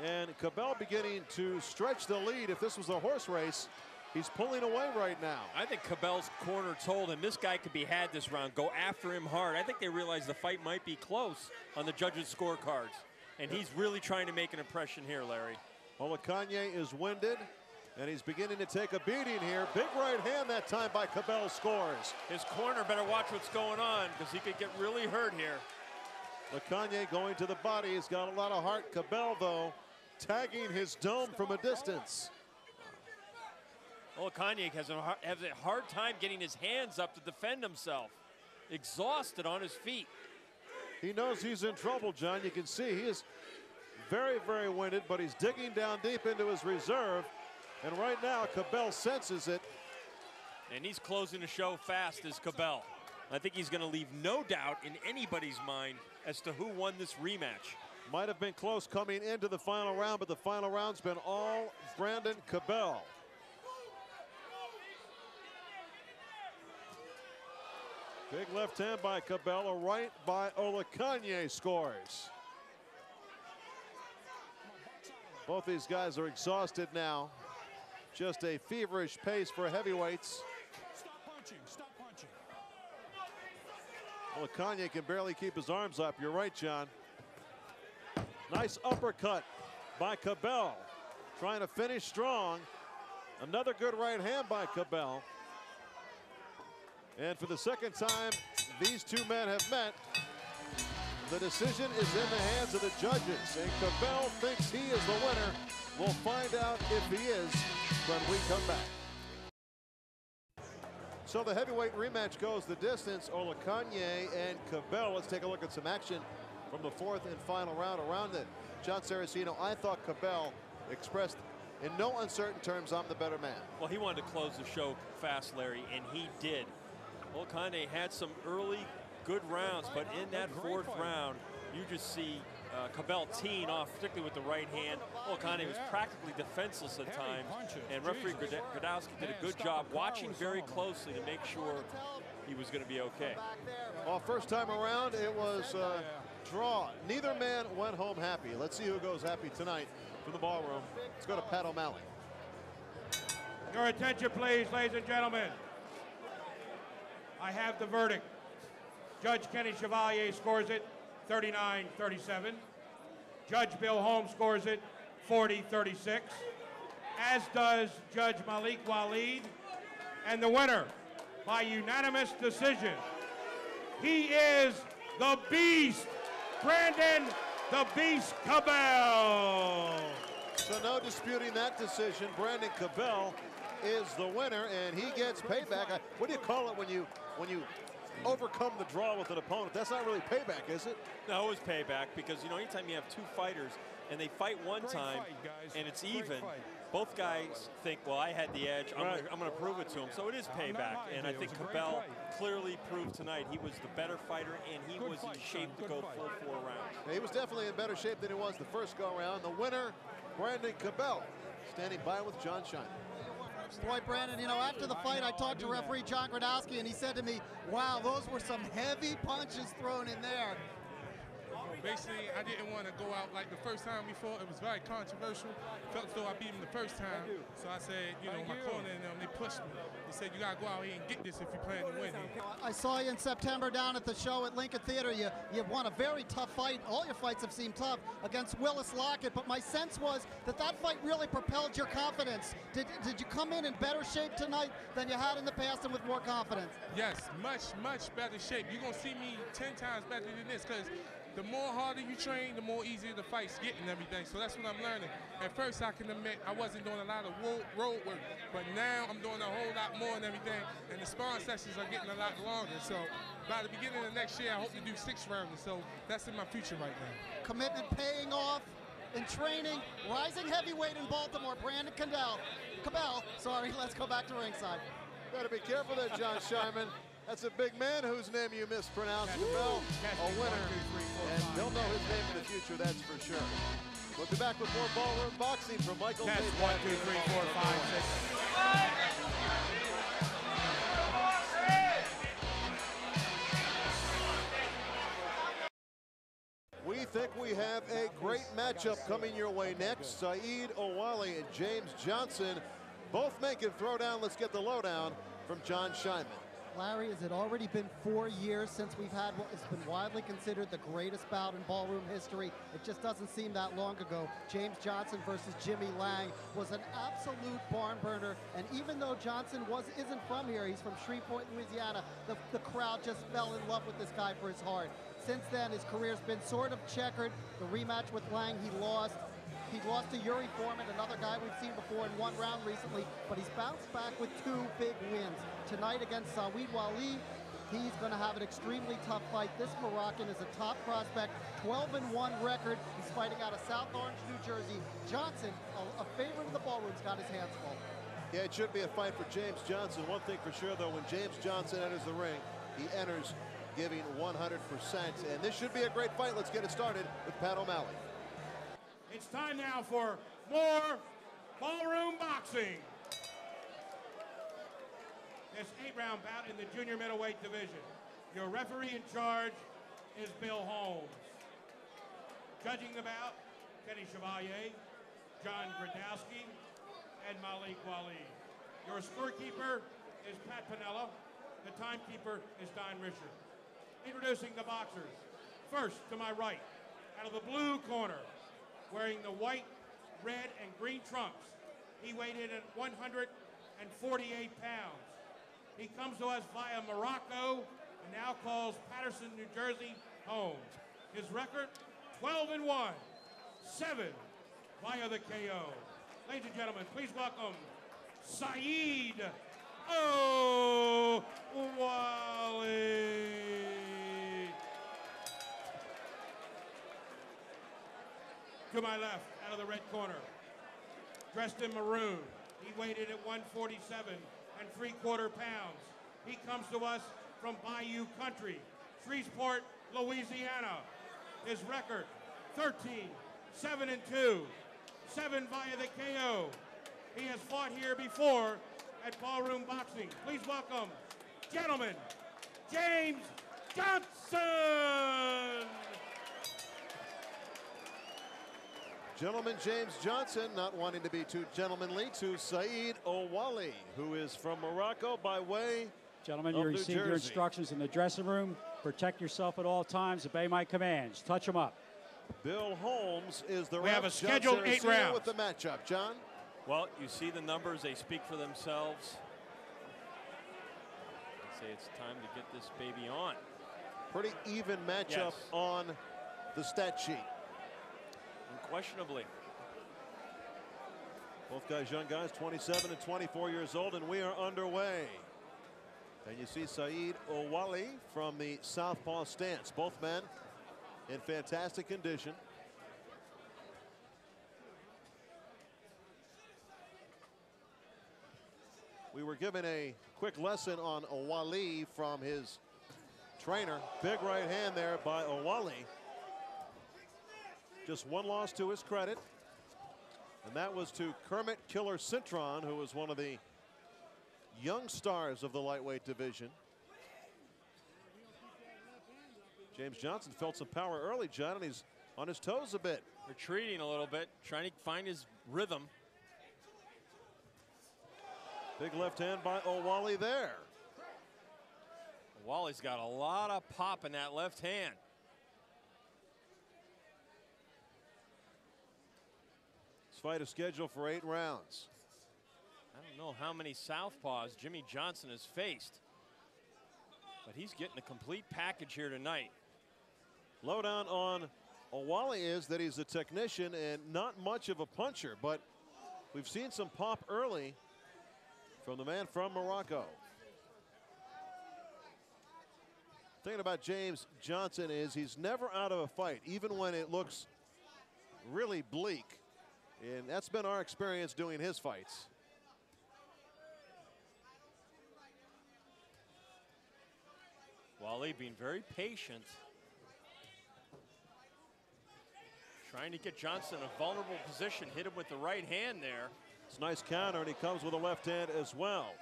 And Cabell beginning to stretch the lead. If this was a horse race, he's pulling away right now. I think Cabell's corner told him this guy could be had this round. Go after him hard. I think they realized the fight might be close on the judges' scorecards. And he's really trying to make an impression here, Larry. Olakanye is winded, and he's beginning to take a beating here. Big right hand that time by Cabell scores. His corner better watch what's going on, because he could get really hurt here. Olakanye going to the body. He's got a lot of heart. Cabell, though, tagging his dome from a distance. Olakanye has a hard time getting his hands up to defend himself. Exhausted on his feet. He knows he's in trouble, John. You can see he is very, very winded, but he's digging down deep into his reserve. And right now, Cabell senses it. And he's closing the show fast as Cabell. I think he's going to leave no doubt in anybody's mind as to who won this rematch. Might have been close coming into the final round, but the final round's been all Brandon Cabell. Big left hand by Cabell, a right by Olakanye scores. Both these guys are exhausted now. Just a feverish pace for heavyweights. Stop punching, stop punching. Olakanye can barely keep his arms up. You're right, John. Nice uppercut by Cabell. Trying to finish strong. Another good right hand by Cabell. And for the second time, these two men have met. The decision is in the hands of the judges, and Cabell thinks he is the winner. We'll find out if he is when we come back. So the heavyweight rematch goes the distance. Olakanye and Cabell. Let's take a look at some action from the 4th and final round. Around it, Jon Saraceno, I thought Cabell expressed in no uncertain terms, I'm the better man. Well, he wanted to close the show fast, Larry, and he did. Olakanye had some early good rounds, but in that 4th round, you just see Cabell teeing off, particularly with the right hand. Olakanye was practically defenseless at times, and referee Gradowski did a good job watching very closely to make sure he was going to be okay. Well, first time around, it was a draw. Neither man went home happy. Let's see who goes happy tonight from the ballroom. Let's go to Pat O'Malley. Your attention, please, ladies and gentlemen. I have the verdict. Judge Kenny Chevalier scores it 39-37. Judge Bill Holmes scores it 40-36. As does Judge Malik Waleed. And the winner by unanimous decision, he is the Beast, Brandon the Beast Cabell. So no disputing that decision. Brandon Cabell is the winner, and he gets payback. What do you call it when you overcome the draw with an opponent? That's not really payback, is it? No, it was payback because, you know, anytime you have two fighters and they fight one time and it's even, both guys think, well, I had the edge. I'm going to prove it to him. So it is payback. And I think Cabell clearly proved tonight he was the better fighter, and he was in shape to go full 4 rounds. He was definitely in better shape than he was the first go-around. The winner, Brandon Cabell, standing by with Jon Scheinman. Boy, Brandon, you know, after the fight, I talked to referee Jon Gradowski, and he said to me, wow, those were some heavy punches thrown in there. Basically, I didn't want to go out like the first time we fought. It was very controversial. Felt as though I beat him the first time. So I said, you know, my corner and them, they pushed me. They said, you got to go out here and get this if you plan to win. I saw you in September down at the show at Lincoln Theater. You won a very tough fight. All your fights have seemed tough against Willis Lockett, but my sense was that that fight really propelled your confidence. Did you come in better shape tonight than you had in the past and with more confidence? Yes, much better shape. You're going to see me 10 times better than this because the more harder you train, the more easier the fights get and everything. So that's what I'm learning. At first, I can admit I wasn't doing a lot of road work, but now I'm doing a whole lot more and everything, and the sparring sessions are getting a lot longer. So by the beginning of next year, I hope to do 6 rounds. So that's in my future right now. Commitment paying off in training, rising heavyweight in Baltimore, Brandon Cabell, sorry, let's go back to ringside. Better be careful there, Jon Scheinman. That's a big man whose name you mispronounced. Cabell, a winner, and he'll know his name in the future, that's for sure. We'll be back with more Ballroom Boxing from Michael. Test 1, 2, 3, 4, 5, 6. We think we have a great matchup coming your way next. Saeed Owali and James Johnson. Both men can throw down. Let's get the lowdown from Jon Scheinman. Larry, has it already been 4 years since we've had what has been widely considered the greatest bout in ballroom history? It just doesn't seem that long ago. James Johnson versus Jimmy Lang was an absolute barn burner, and even though Johnson isn't from here, he's from Shreveport, Louisiana, the crowd just fell in love with this guy for his heart. Since then, his career's been sort of checkered. The rematch with Lang, he lost. He lost to Yuri Foreman, another guy we've seen before in 1 round recently, but he's bounced back with 2 big wins. Tonight against Saeed Wali, he's going to have an extremely tough fight. This Moroccan is a top prospect, 12-1 record. He's fighting out of South Orange, New Jersey. Johnson, a favorite of the ballroom's got his hands full. Yeah, it should be a fight for James Johnson. One thing for sure, though, when James Johnson enters the ring, he enters giving 100%. And this should be a great fight. Let's get it started with Pat O'Malley. It's time now for more Ballroom Boxing. This 8-round bout in the junior middleweight division. Your referee in charge is Bill Holmes. Judging the bout, Kenny Chevalier, Jon Gradowski, and Malik Wali. Your scorekeeper is Pat Pinella. The timekeeper is Don Risher. Introducing the boxers. First, to my right, out of the blue corner, wearing the white, red, and green trunks. He weighed in at 148 pounds. He comes to us via Morocco and now calls Patterson, New Jersey, home. His record, 12-1, 7 via the KO. Ladies and gentlemen, please welcome Saeed Owali. To my left, out of the red corner, dressed in maroon, he weighed in at 147 3/4 pounds. He comes to us from Bayou Country, Shreveport, Louisiana. His record, 13-7-2, 7 via the KO. He has fought here before at Ballroom Boxing. Please welcome, gentlemen, James Johnson. Gentleman James Johnson, not wanting to be too gentlemanly, to Saeed Owali, who is from Morocco by way Gentlemen, you received your instructions in the dressing room. Protect yourself at all times. Obey my commands. Touch them up. Bill Holmes is the We have a scheduled 8 rounds with the matchup. John? Well, you see the numbers. They speak for themselves. I'd say it's time to get this baby on. Pretty even matchup on the stat sheet. Unquestionably. Both guys, young guys, 27 and 24 years old, and we are underway. And you see Saeed Owali from the southpaw stance. Both men in fantastic condition. We were given a quick lesson on Quali from his trainer. Big right hand there by Quali. Just one loss to his credit, and that was to Kermit Killer Cintron, who was one of the young stars of the lightweight division. James Johnson felt some power early, John, and he's on his toes a bit. Retreating a little bit, trying to find his rhythm. Big left hand by Quali there. Quali's got a lot of pop in that left hand. This fight is scheduled for 8 rounds. I don't know how many southpaws Jimmy Johnson has faced, but he's getting a complete package here tonight. Lowdown on Quali is that he's a technician and not much of a puncher, but we've seen some pop early from the man from Morocco. Thing about James Johnson is he's never out of a fight, even when it looks really bleak. And that's been our experience doing his fights. Quali being very patient, trying to get Johnson in a vulnerable position, hit him with the right hand there. It's a nice counter, and he comes with a left hand as well.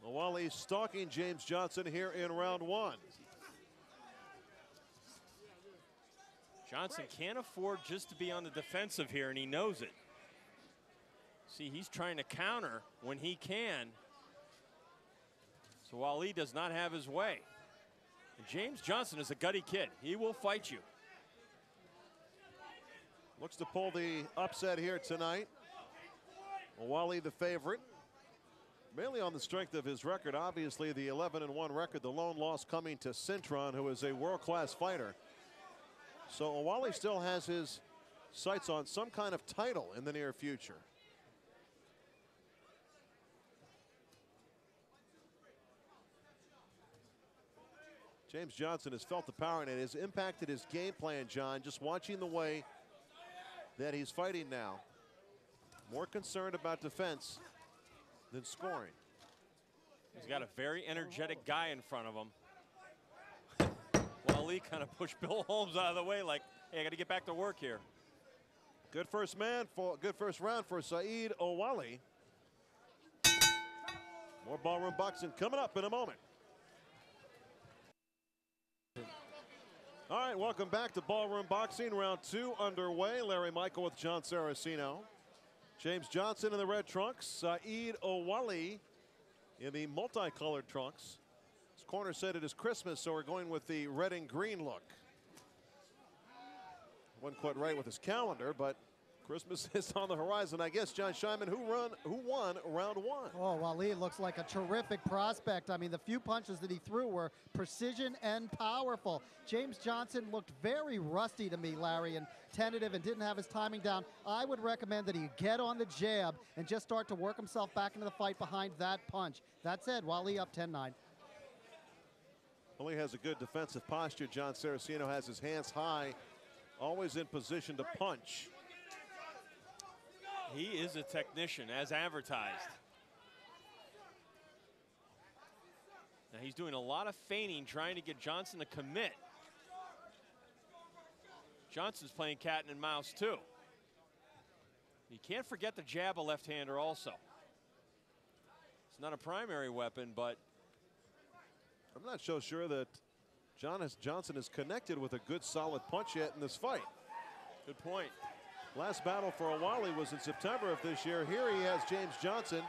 Quali stalking James Johnson here in round 1. Johnson can't afford just to be on the defensive here, and he knows it. See, he's trying to counter when he can. So Quali does not have his way. And James Johnson is a gutty kid. He will fight you. Looks to pull the upset here tonight. Quali the favorite, mainly on the strength of his record. Obviously the 11-1 record, the lone loss coming to Cintron, who is a world-class fighter. So Quali still has his sights on some kind of title in the near future. James Johnson has felt the power, and it has impacted his game plan, John, just watching the way that he's fighting now. More concerned about defense than scoring. He's got a very energetic guy in front of him. Quali kind of pushed Bill Holmes out of the way like, hey, I got to get back to work here. Good first round for Saeed Quali. More ballroom boxing coming up in a moment. All right, welcome back to Ballroom Boxing. Round 2 underway. Larry Michael with Jon Saraceno. James Johnson in the red trunks. Saeed Quali in the multicolored trunks. His corner said it is Christmas, so we're going with the red and green look. Wasn't quite right with his calendar, but Christmas is on the horizon. I guess, John Scheinman, who won round 1? Oh, Quali looks like a terrific prospect. I mean, the few punches that he threw were precision and powerful. James Johnson looked very rusty to me, Larry, and tentative and didn't have his timing down. I would recommend that he get on the jab and just start to work himself back into the fight behind that punch. That said, Quali up 10-9. Quali has a good defensive posture. Jon Saraceno has his hands high, always in position to punch. He is a technician, as advertised. Now he's doing a lot of feigning, trying to get Johnson to commit. Johnson's playing cat and mouse too. You can't forget the jab, a left-hander also. It's not a primary weapon, but I'm not so sure that Johnson is connected with a good solid punch yet in this fight. Good point. Last battle for Quali was in September of this year. Here he has James Johnson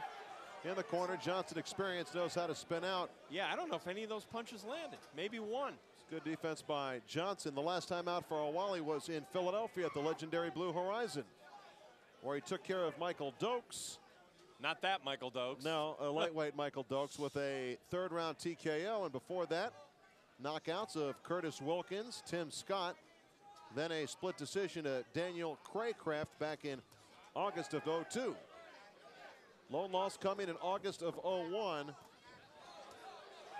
in the corner. Johnson experience, knows how to spin out. Yeah, I don't know if any of those punches landed. Maybe one. It's good defense by Johnson. The last time out for Quali was in Philadelphia at the legendary Blue Horizon, where he took care of Michael Dokes. Not that Michael Dokes. No, a lightweight Michael Dokes with a 3rd round TKO. And before that, knockouts of Curtis Wilkins, Tim Scott, then a split decision to Daniel Craycraft back in August of '02. Lone loss coming in August of '01.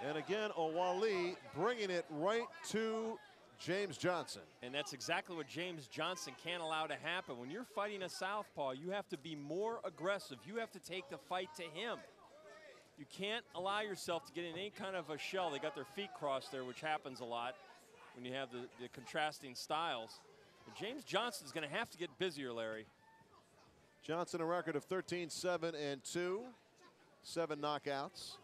And again, Quali bringing it right to James Johnson. And that's exactly what James Johnson can't allow to happen. When you're fighting a southpaw, you have to be more aggressive. You have to take the fight to him. You can't allow yourself to get in any kind of a shell. They got their feet crossed there, which happens a lot when you have the contrasting styles. And James Johnson's going to have to get busier, Larry. Johnson a record of 13-7-2, 7 knockouts.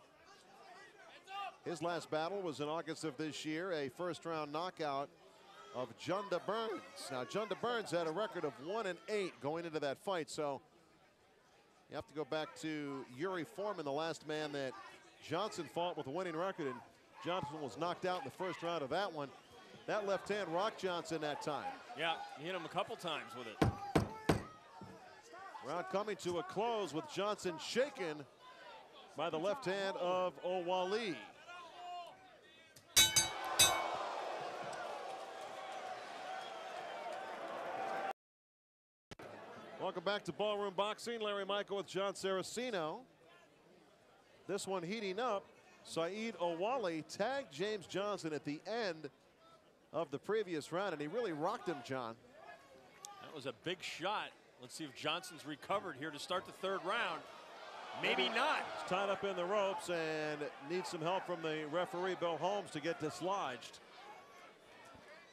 His last battle was in August of this year, a first-round knockout of Junda Burns. Now, Junda Burns had a record of 1-8 going into that fight, so you have to go back to Yuri Foreman, the last man that Johnson fought with a winning record, and Johnson was knocked out in the first round of that one. That left hand rocked Johnson that time. Yeah, he hit him a couple times with it. Round coming to a close with Johnson shaken by the left hand of Owali. Welcome back to Ballroom Boxing. Larry Michael with Jon Saraceno. This one heating up. Saeed Owali tagged James Johnson at the end of the previous round, and he really rocked him, John. That was a big shot. Let's see if Johnson's recovered here to start the third round. Maybe not. He's tied up in the ropes and needs some help from the referee, Bill Holmes, to get dislodged.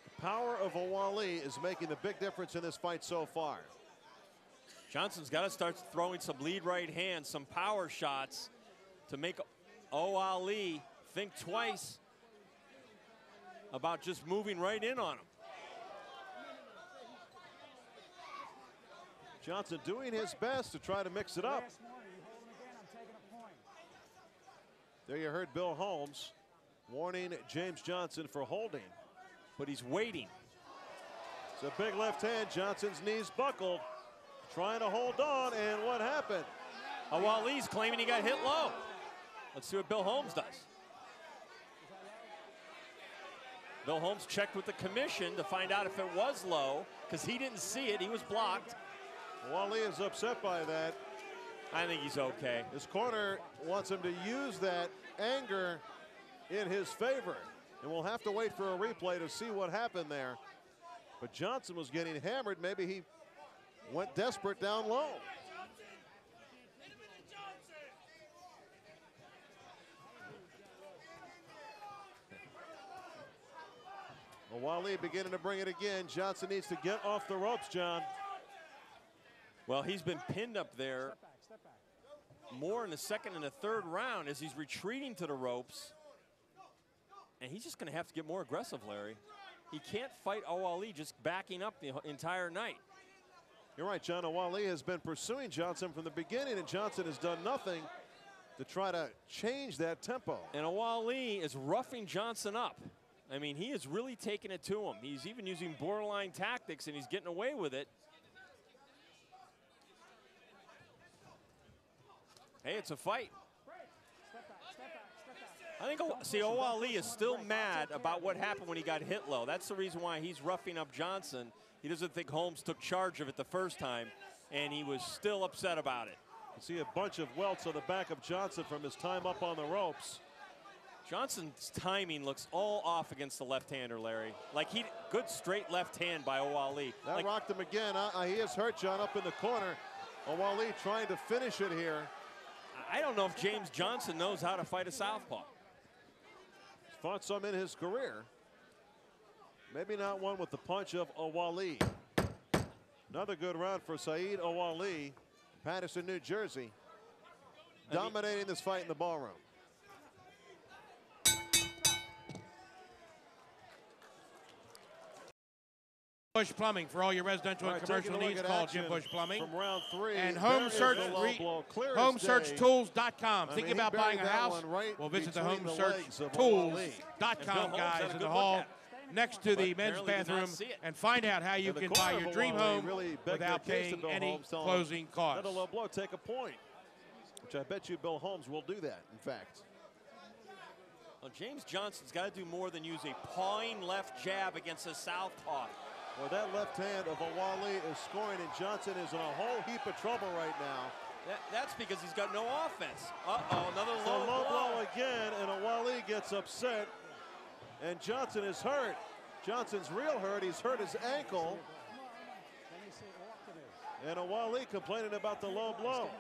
The power of Owali is making the big difference in this fight so far. Johnson's got to start throwing some lead right hands, some power shots to make Owali think twice about just moving right in on him. Johnson doing his best to try to mix it up. There you heard Bill Holmes warning James Johnson for holding. But he's waiting. It's a big left hand. Johnson's knees buckled. Trying to hold on, and what happened? Owali's claiming he got hit low. Let's see what Bill Holmes does. Bill Holmes checked with the commission to find out if it was low, because he didn't see it. He was blocked. Owali is upset by that. I think he's okay. His corner wants him to use that anger in his favor. And we'll have to wait for a replay to see what happened there. But Johnson was getting hammered. Maybe he went desperate down low. Owali beginning to bring it again. Johnson needs to get off the ropes, John. Well, he's been pinned up there more in the second and the third round as he's retreating to the ropes. And he's just going to have to get more aggressive, Larry. He can't fight Owali just backing up the entire night. You're right, John. Owali has been pursuing Johnson from the beginning, and Johnson has done nothing to try to change that tempo. And Owali is roughing Johnson up. I mean, he is really taking it to him. He's even using borderline tactics, and he's getting away with it. Hey, it's a fight. I think, see, Owali is still mad about what happened when he got hit low. That's the reason why he's roughing up Johnson. He doesn't think Holmes took charge of it the first time, and he was still upset about it. You see a bunch of welts on the back of Johnson from his time up on the ropes. Johnson's timing looks all off against the left-hander, Larry. Like, good straight left hand by Owali. That rocked him again. He is hurt, John, up in the corner. Owali trying to finish it here. I don't know if James Johnson knows how to fight a southpaw. He's fought some in his career. Maybe not one with the punch of Owali. Another good round for Saeed Owali, Paterson, New Jersey, dominating this fight in the Ballroom. Bush Plumbing for all your residential and commercial needs. Call Jim Bush Plumbing. From round 3. And HomeSearchTools.com. Thinking about buying a house? Well, visit the HomeSearchTools.com guys in the hall next to the men's bathroom and find out how you can buy your dream home without paying any closing costs. Let a low blow take a point, which I bet you Bill Holmes will do that, in fact. Well, James Johnson's got to do more than use a pawing left jab against a southpaw. Well, that left hand of Owali is scoring, and Johnson is in a whole heap of trouble right now. That's because he's got no offense. Uh-oh, another low blow again, and Owali gets upset, and Johnson is hurt. Johnson's real hurt. He's hurt his ankle. And Owali complaining about the low blow.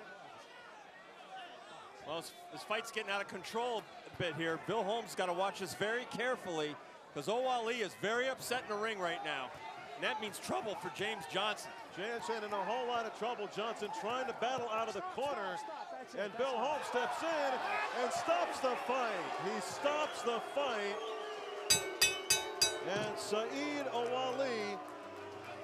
Well, this fight's getting out of control a bit here. Bill Holmes got to watch this very carefully because Owali is very upset in the ring right now. And that means trouble for James Johnson. Jansen in a whole lot of trouble. Johnson trying to battle out of the corner. And Bill Holmes steps in and stops the fight. He stops the fight. And Saeed Owali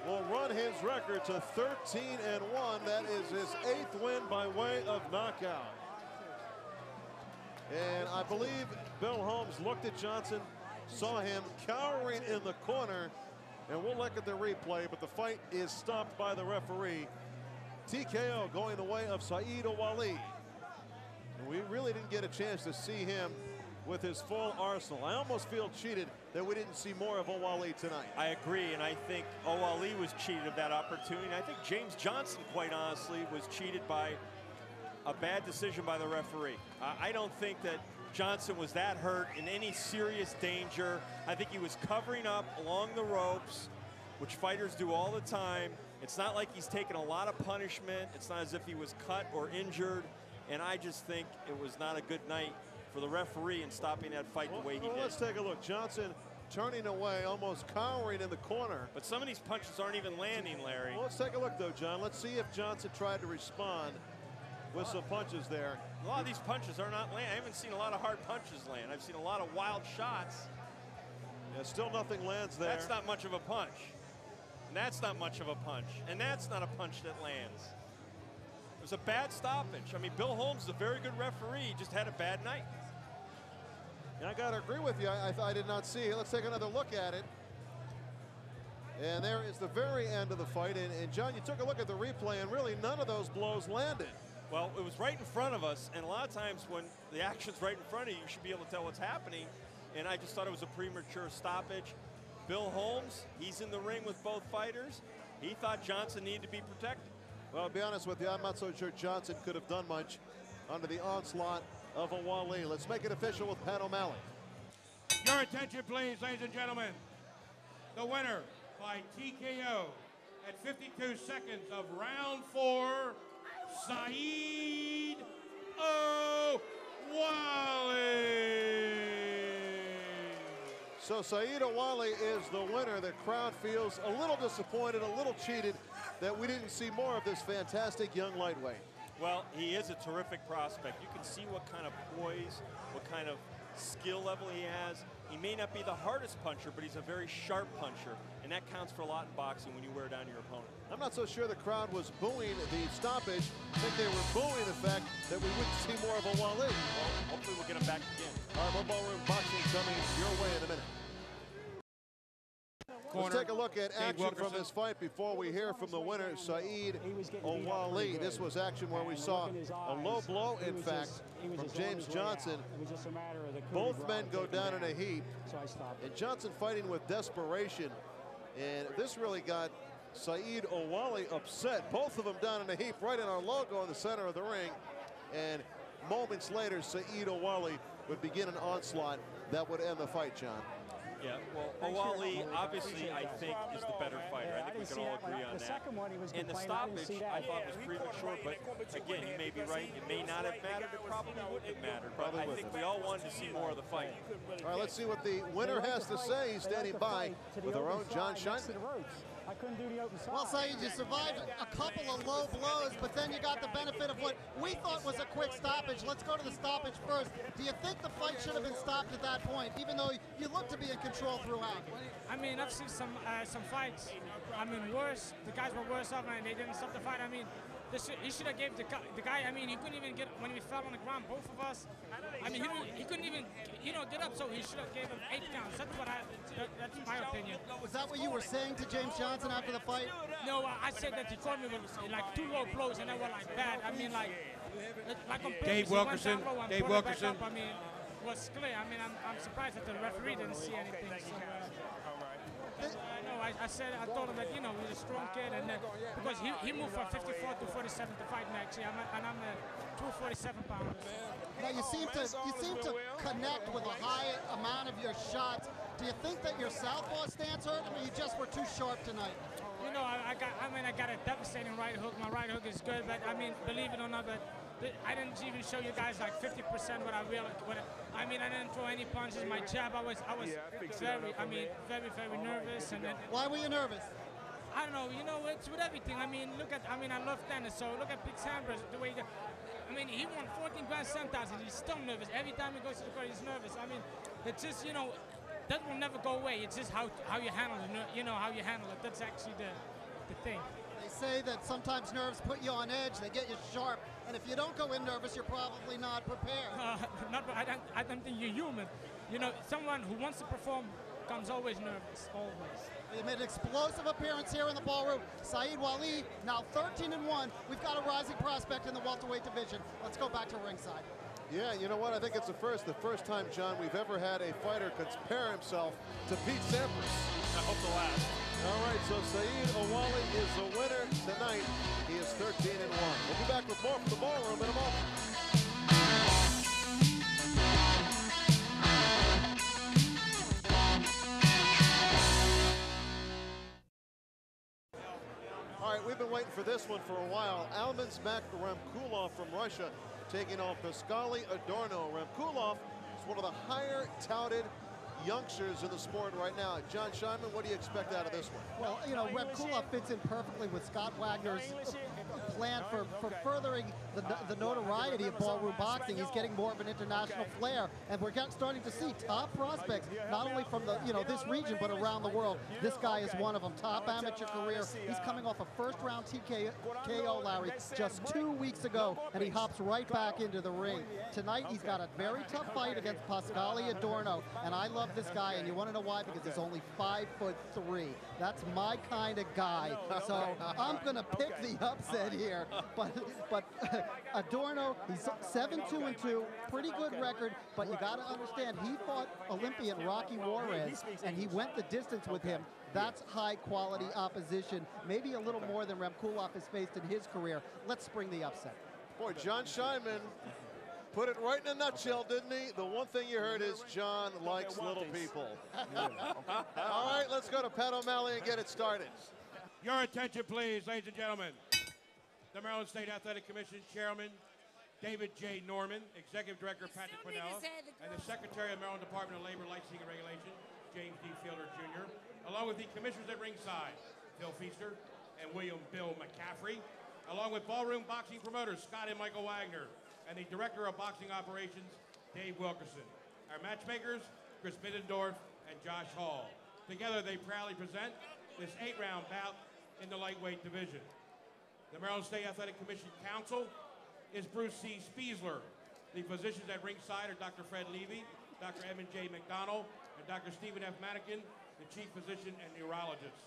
will run his record to 13-1. That is his 8th win by way of knockout. And I believe Bill Holmes looked at Johnson, saw him cowering in the corner, and we'll look at the replay, but the fight is stopped by the referee. TKO going the way of Saeed Owali. And we really didn't get a chance to see him with his full arsenal. I almost feel cheated that we didn't see more of Owali tonight. I agree, and I think Owali was cheated of that opportunity. I think James Johnson, quite honestly, was cheated by a bad decision by the referee. I don't think that Johnson was that hurt in any serious danger. I think he was covering up along the ropes, which fighters do all the time. It's not like he's taken a lot of punishment. It's not as if he was cut or injured. And I just think it was not a good night for the referee in stopping that fight the way he did. Let's take a look. Johnson turning away, almost cowering in the corner. But some of these punches aren't even landing, Larry. Well, let's take a look, though, John. Let's see if Johnson tried to respond with some punches there. A lot of these punches are not landing. I haven't seen a lot of hard punches land. I've seen a lot of wild shots. Yeah, still nothing lands there. That's not much of a punch. And that's not much of a punch. And that's not a punch that lands. It was a bad stoppage. I mean, Bill Holmes is a very good referee. He just had a bad night. And I got to agree with you. I did not see it. Let's take another look at it. And there is the very end of the fight. And John, you took a look at the replay, and really none of those blows landed. Well, it was right in front of us, and a lot of times when the action's right in front of you, you should be able to tell what's happening. And I just thought it was a premature stoppage. Bill Holmes, he's in the ring with both fighters. He thought Johnson needed to be protected. Well, to be honest with you, I'm not so sure Johnson could have done much under the onslaught of Owali. Let's make it official with Pat O'Malley. Your attention, please, ladies and gentlemen. The winner by TKO at 52 seconds of round 4, Saeed Owali. So Saeed Owali is the winner. The crowd feels a little disappointed, a little cheated that we didn't see more of this fantastic young lightweight. Well, he is a terrific prospect. You can see what kind of poise, what kind of skill level he has. He may not be the hardest puncher, but he's a very sharp puncher, and that counts for a lot in boxing when you wear down your opponent. I'm not so sure the crowd was booing the stoppage. I think they were booing the fact that we wouldn't see more of Owali. Well, hopefully we'll get him back again. All right, more Ballroom boxing coming your way in a minute. Let's take a look at action from this fight before we hear from the winner, Saeed Owali. This was action where we saw a low blow, in fact, from James Johnson. Both men go down in a heap, and Johnson fighting with desperation. And this really got Saeed Owali upset. Both of them down in a heap right in our logo in the center of the ring. And moments later, Saeed Owali would begin an onslaught that would end the fight, John. Yeah, well, Owali, obviously, I think, is the better fighter. I think we can all agree on that. And the stoppage, I thought, was premature, but again, you may be right. It may not have mattered. It probably wouldn't have mattered. But I think we all wanted to see more of the fight. All right, let's see what the winner has to say. He's standing by with our own Jon Scheinman. I couldn't do the open side. Well, Saeed, you survived a couple of low blows, but then you got the benefit of what we thought was a quick stoppage. Let's go to the stoppage first. Do you think the fight should have been stopped at that point, even though you look to be in control throughout? I mean, I've seen some fights. I mean, worse. The guys were worse off, and they didn't stop the fight. I mean, he should have gave the guy. I mean, he couldn't even get when he fell on the ground. Both of us. I mean, he couldn't even get up. So he should have gave him 8 counts. That's my opinion. Was that what you were saying to James Johnson after the fight? No, I said that he caught me with like 2 low blows, and they were like bad. I mean, like on purpose. Dave Wilkerson. Dave Wilkerson. I mean, it was clear. I mean, I'm surprised that the referee didn't see anything. So, I told him that, he's a strong kid, and because he moved from 54 to 47 to fight next year, and I'm 247 pounds. Now you seem to connect with a high amount of your shots. Do you think that your southpaw stance hurt, or you just were too sharp tonight? I got a devastating right hook. My right hook is good, but I mean, believe it or not, but I didn't even show you guys like 50% what I really. I mean, I didn't throw any punches. My jab, I was very nervous. And then, why were you nervous? I don't know. You know, it's with everything. I mean, I love tennis. So look at Big Sampras, the way that. I mean, he won 14 Grand Slam titles. He's still nervous. Every time he goes to the court, he's nervous. I mean, it's just, you know, that will never go away. It's just how you handle it. You know, how you handle it. That's actually the thing. They say that sometimes nerves put you on edge. They get you sharp. And if you don't go in nervous, you're probably not prepared. I don't think you're human. You know, someone who wants to perform comes always nervous, always. He made an explosive appearance here in the ballroom. Saeed Wali, now 13-1. We've got a rising prospect in the welterweight division. Let's go back to ringside. Yeah, you know what? I think it's the first time, John, we've ever had a fighter compare himself to Pete Sampras. I hope the last. All right, so Saeed Owali is the winner tonight. He is 13-1. We'll be back with more from the ballroom in a moment. All right, we've been waiting for this one for a while. Almazbek from Russia taking on Pascali Adorno. Ramkulov is one of the higher touted youngsters in the sport right now. Jon Scheinman, what do you expect out of this one? Well, you know, Ramkulov fits in perfectly with Scott Wagner's plan for furthering the notoriety of ballroom boxing. He's getting more of an international flair, and we're starting to see top prospects, not only from this region, but around the world. This guy is one of them. Top amateur career. He's coming off a first-round TKO, Larry, just 2 weeks ago, and he hops right back into the ring. Tonight, he's got a very tough fight against Pascali Adorno, and I love this guy, and you want to know why? Because he's only 5'3". That's my kind of guy. So I'm going to pick the upset here. But Adorno, he's 7-2-2, pretty good record. But you got to understand, he fought Olympian Rocky Juarez, and he went the distance with him. That's high-quality opposition, maybe a little more than Ramkulov has faced in his career. Let's bring the upset. Boy, Jon Scheinman put it right in a nutshell, didn't he? The one thing you heard is John likes little people. All right, let's go to Pat O'Malley and get it started. Your attention, please, ladies and gentlemen. The Maryland State Athletic Commission Chairman, David J. Norman, Executive Director, Patrick Pinella, and the Secretary of the Maryland Department of Labor, Licensing, and Regulation, James D. Fielder, Jr., along with the commissioners at ringside, Phil Feaster and William Bill McCaffrey, along with ballroom boxing promoters, Scott and Michael Wagner, and the Director of Boxing Operations, Dave Wilkerson. Our matchmakers, Chris Middendorf and Josh Hall. Together, they proudly present this 8-round bout in the lightweight division. The Maryland State Athletic Commission Counsel is Bruce C. Spiesler. The physicians at ringside are Dr. Fred Levy, Dr. Edmund J. McDonald, and Dr. Stephen F. Manikin, the chief physician and neurologist.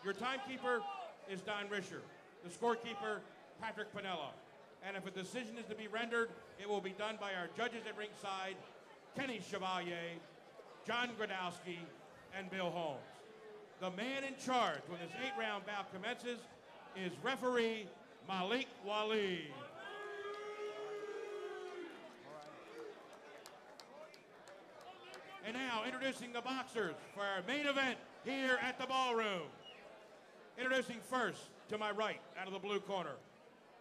Your timekeeper is Don Risher. The scorekeeper, Patrick Pinella. And if a decision is to be rendered, it will be done by our judges at ringside, Kenny Chevalier, John Gradowski, and Bill Holmes. The man in charge when this 8-round bout commences is referee Malik Wali. And now, introducing the boxers for our main event here at the Ballroom. Introducing first, to my right, out of the blue corner,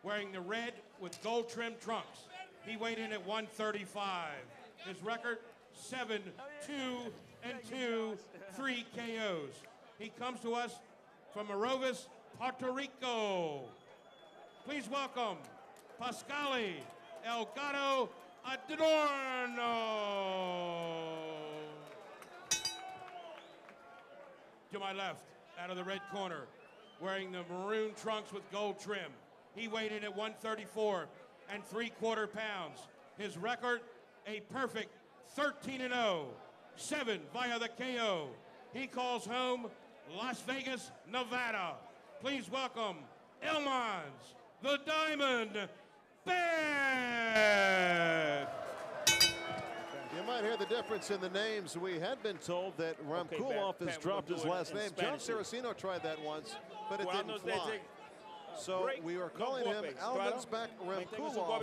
wearing the red with gold-trimmed trunks. He weighed in at 135. His record, 7-2-2, 3 KOs. He comes to us from Morovis, Puerto Rico. Please welcome Pascali El Gato Adorno. To my left, out of the red corner, wearing the maroon trunks with gold trim. He weighed in at 134 3/4 pounds. His record, a perfect 13-0, 7 via the KO. He calls home Las Vegas, Nevada. Please welcome Elmans, the Diamond Bag. You might hear the difference in the names. We had been told that Ramkulov has dropped his last name. Jon Saraceno tried that once, but it didn't fly. So we are calling him Almazbek Ramkulov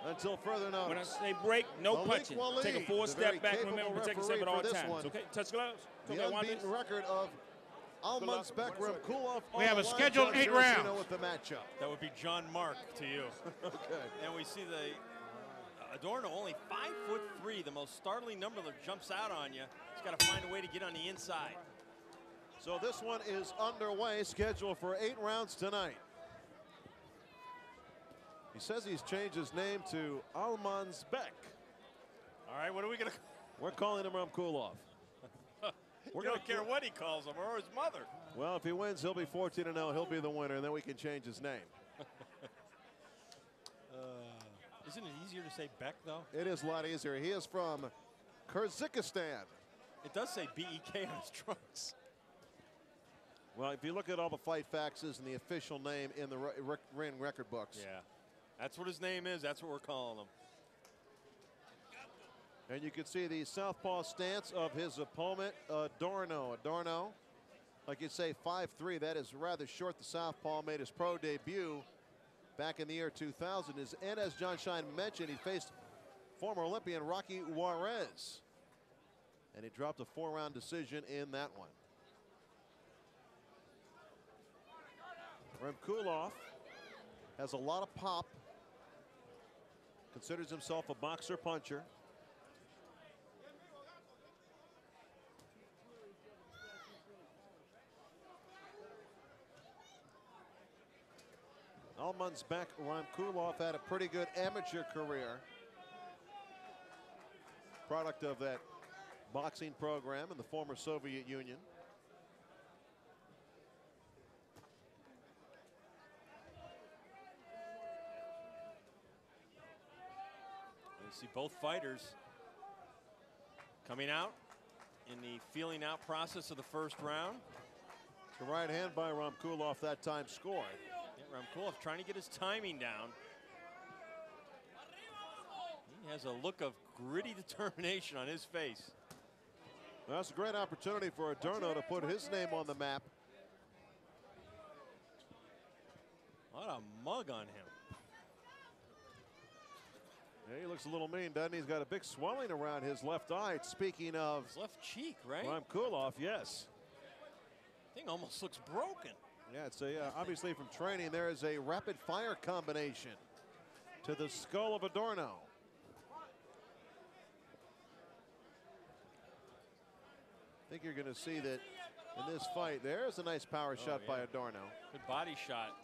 until further notice. When I say break, no punching. Take a 4 step back. Remember, protect yourself at all times. Okay, touch gloves. The unbeaten record of Almazbek, Ramkulov. We have a scheduled 8 rounds. With the matchup. That would be John Mark to you. Okay. And we see the Adorno only 5'3", the most startling number that jumps out on you. He's got to find a way to get on the inside. So this one is underway, scheduled for 8 rounds tonight. He says he's changed his name to Almazbek. All right, what are we going to... We're calling him Ramkulov. We don't care what he calls him or his mother. Well, if he wins, he'll be 14-0. He'll be the winner, and then we can change his name. Isn't it easier to say Beck, though? It is a lot easier. He is from Kyrgyzstan. It does say B-E-K on his trunks. Well, if you look at all the fight faxes and the official name in the ring record books. Yeah, that's what his name is. That's what we're calling him. And you can see the southpaw stance of his opponent, Adorno. Adorno, like you say, 5'3". That is rather short. The southpaw made his pro debut back in the year 2000. And as Jon Scheinman mentioned, he faced former Olympian Rocky Juarez. And he dropped a 4-round decision in that one. Ramkulov has a lot of pop. Considers himself a boxer puncher. Almazbek Ramkulov had a pretty good amateur career. Product of that boxing program in the former Soviet Union. You see both fighters coming out in the feeling out process of the first round. The right hand by Ramkulov that time scored. Yeah, Ramkulov trying to get his timing down. He has a look of gritty determination on his face. Well, that's a great opportunity for Adorno to put his name on the map. What a mug on him. Yeah, he looks a little mean, doesn't he? He's got a big swelling around his left eye. Speaking of his left cheek, right? Ramkulov, yes. Thing almost looks broken. Yeah, it's obviously from training. There is a rapid fire combination to the skull of Adorno. I think you're going to see that in this fight. There's a nice power shot by Adorno. Good body shot.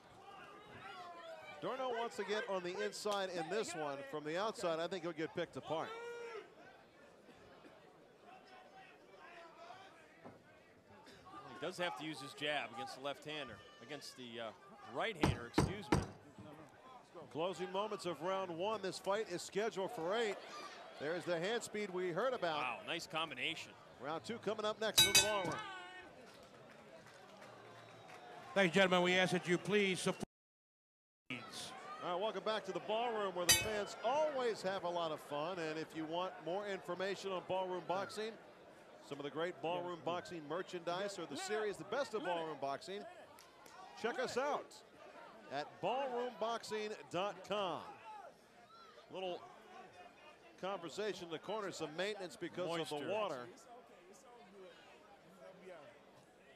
Adorno wants to get on the inside in this one. From the outside, I think he'll get picked apart. He does have to use his jab against the left-hander, against the right-hander, excuse me. Closing moments of round one. This fight is scheduled for 8. There's the hand speed we heard about. Wow, nice combination. Round 2 coming up next in the ballroom. Ladies and gentlemen, we ask that you please support. All right, welcome back to the ballroom where the fans always have a lot of fun. And if you want more information on ballroom boxing, some of the great ballroom boxing merchandise or the series, The Best of Ballroom Boxing, check us out at ballroomboxing.com. Little conversation in the corner, some maintenance because of the water.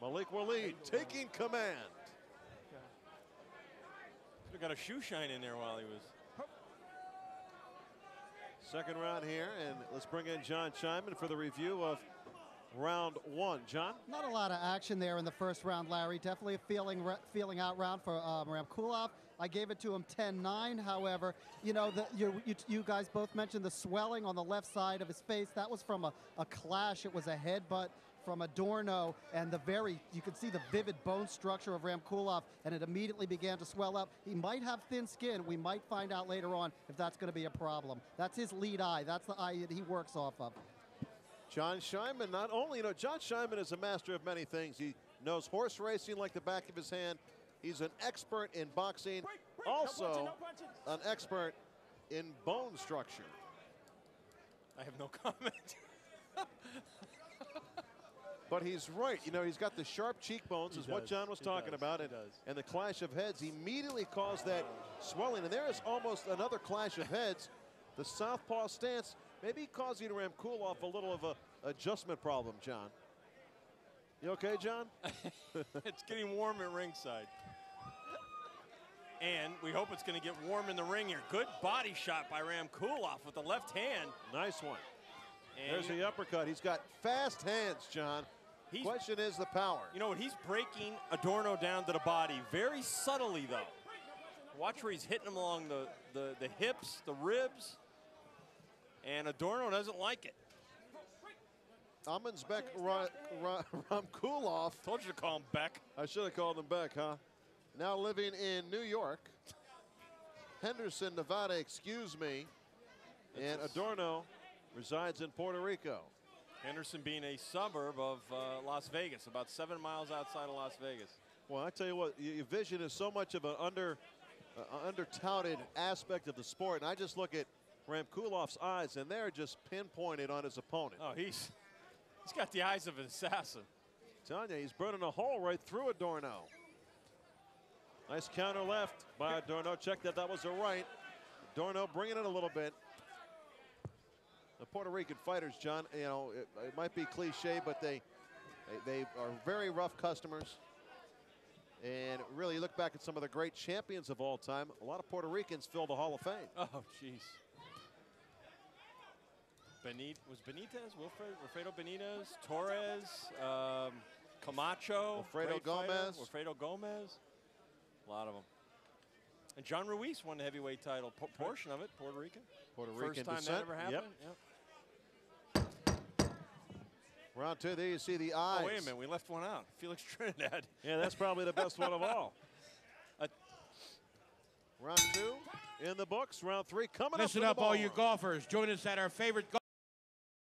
Malik Waleed taking command. We got a shoe shine in there while he was. Second round here, and let's bring in Jon Scheinman for the review of round 1. John? Not a lot of action there in the first round, Larry. Definitely a feeling out round for Ramkulov. I gave it to him 10-9. However, you know, you guys both mentioned the swelling on the left side of his face. That was from a clash. It was a headbutt from Adorno, and you could see the vivid bone structure of Ramkulov, and it immediately began to swell up. He might have thin skin. We might find out later on if that's going to be a problem. That's his lead eye. That's the eye that he works off of. Jon Scheinman, not only, Jon Scheinman is a master of many things. He knows horse racing like the back of his hand. He's an expert in boxing, also an expert in bone structure. I have no comment. But he's right. You know, he's got the sharp cheekbones, is what John was talking about. And the clash of heads immediately caused that swelling. And there is almost another clash of heads. The southpaw stance maybe causing Ramkulov a little of a adjustment problem, John. You okay, John? It's getting warm at ringside. And we hope it's going to get warm in the ring here. Good body shot by Ramkulov with the left hand. Nice one. And there's the uppercut. He's got fast hands, John. Question is the power. You know what? He's breaking Adorno down to the body very subtly, though. Watch where he's hitting him along the hips, the ribs. And Adorno doesn't like it. Almazbek Ramkulov. Told you to call him Beck. I should have called him Beck, huh? Now living in New York. Henderson, Nevada, excuse me. And Adorno resides in Puerto Rico. Henderson being a suburb of Las Vegas, about 7 miles outside of Las Vegas. Well, I tell you what, your vision is so much of an under-touted aspect of the sport. And I just look at Ramkulov's eyes, and they're just pinpointed on his opponent. Oh, he's got the eyes of an assassin. Telling you, he's burning a hole right through Adorno. Nice counter left by Adorno. Check that was a right. Adorno bringing it a little bit. The Puerto Rican fighters, John, you know, it might be cliche, but they are very rough customers. And really, you look back at some of the great champions of all time, a lot of Puerto Ricans fill the Hall of Fame. Oh, jeez. Was Benitez, Wilfredo Benitez, Torres, Camacho, Wilfredo Gomez. A lot of them. And John Ruiz won the heavyweight title, portion of it, Puerto Rican. First time that ever happened. Yep. Round two, there you see the eyes. Oh, wait a minute, we left one out. Felix Trinidad. Yeah, that's probably the best one of all. Round two in the books. Round three coming Listen up. Listen up, all you golfers. Join us at our favorite golf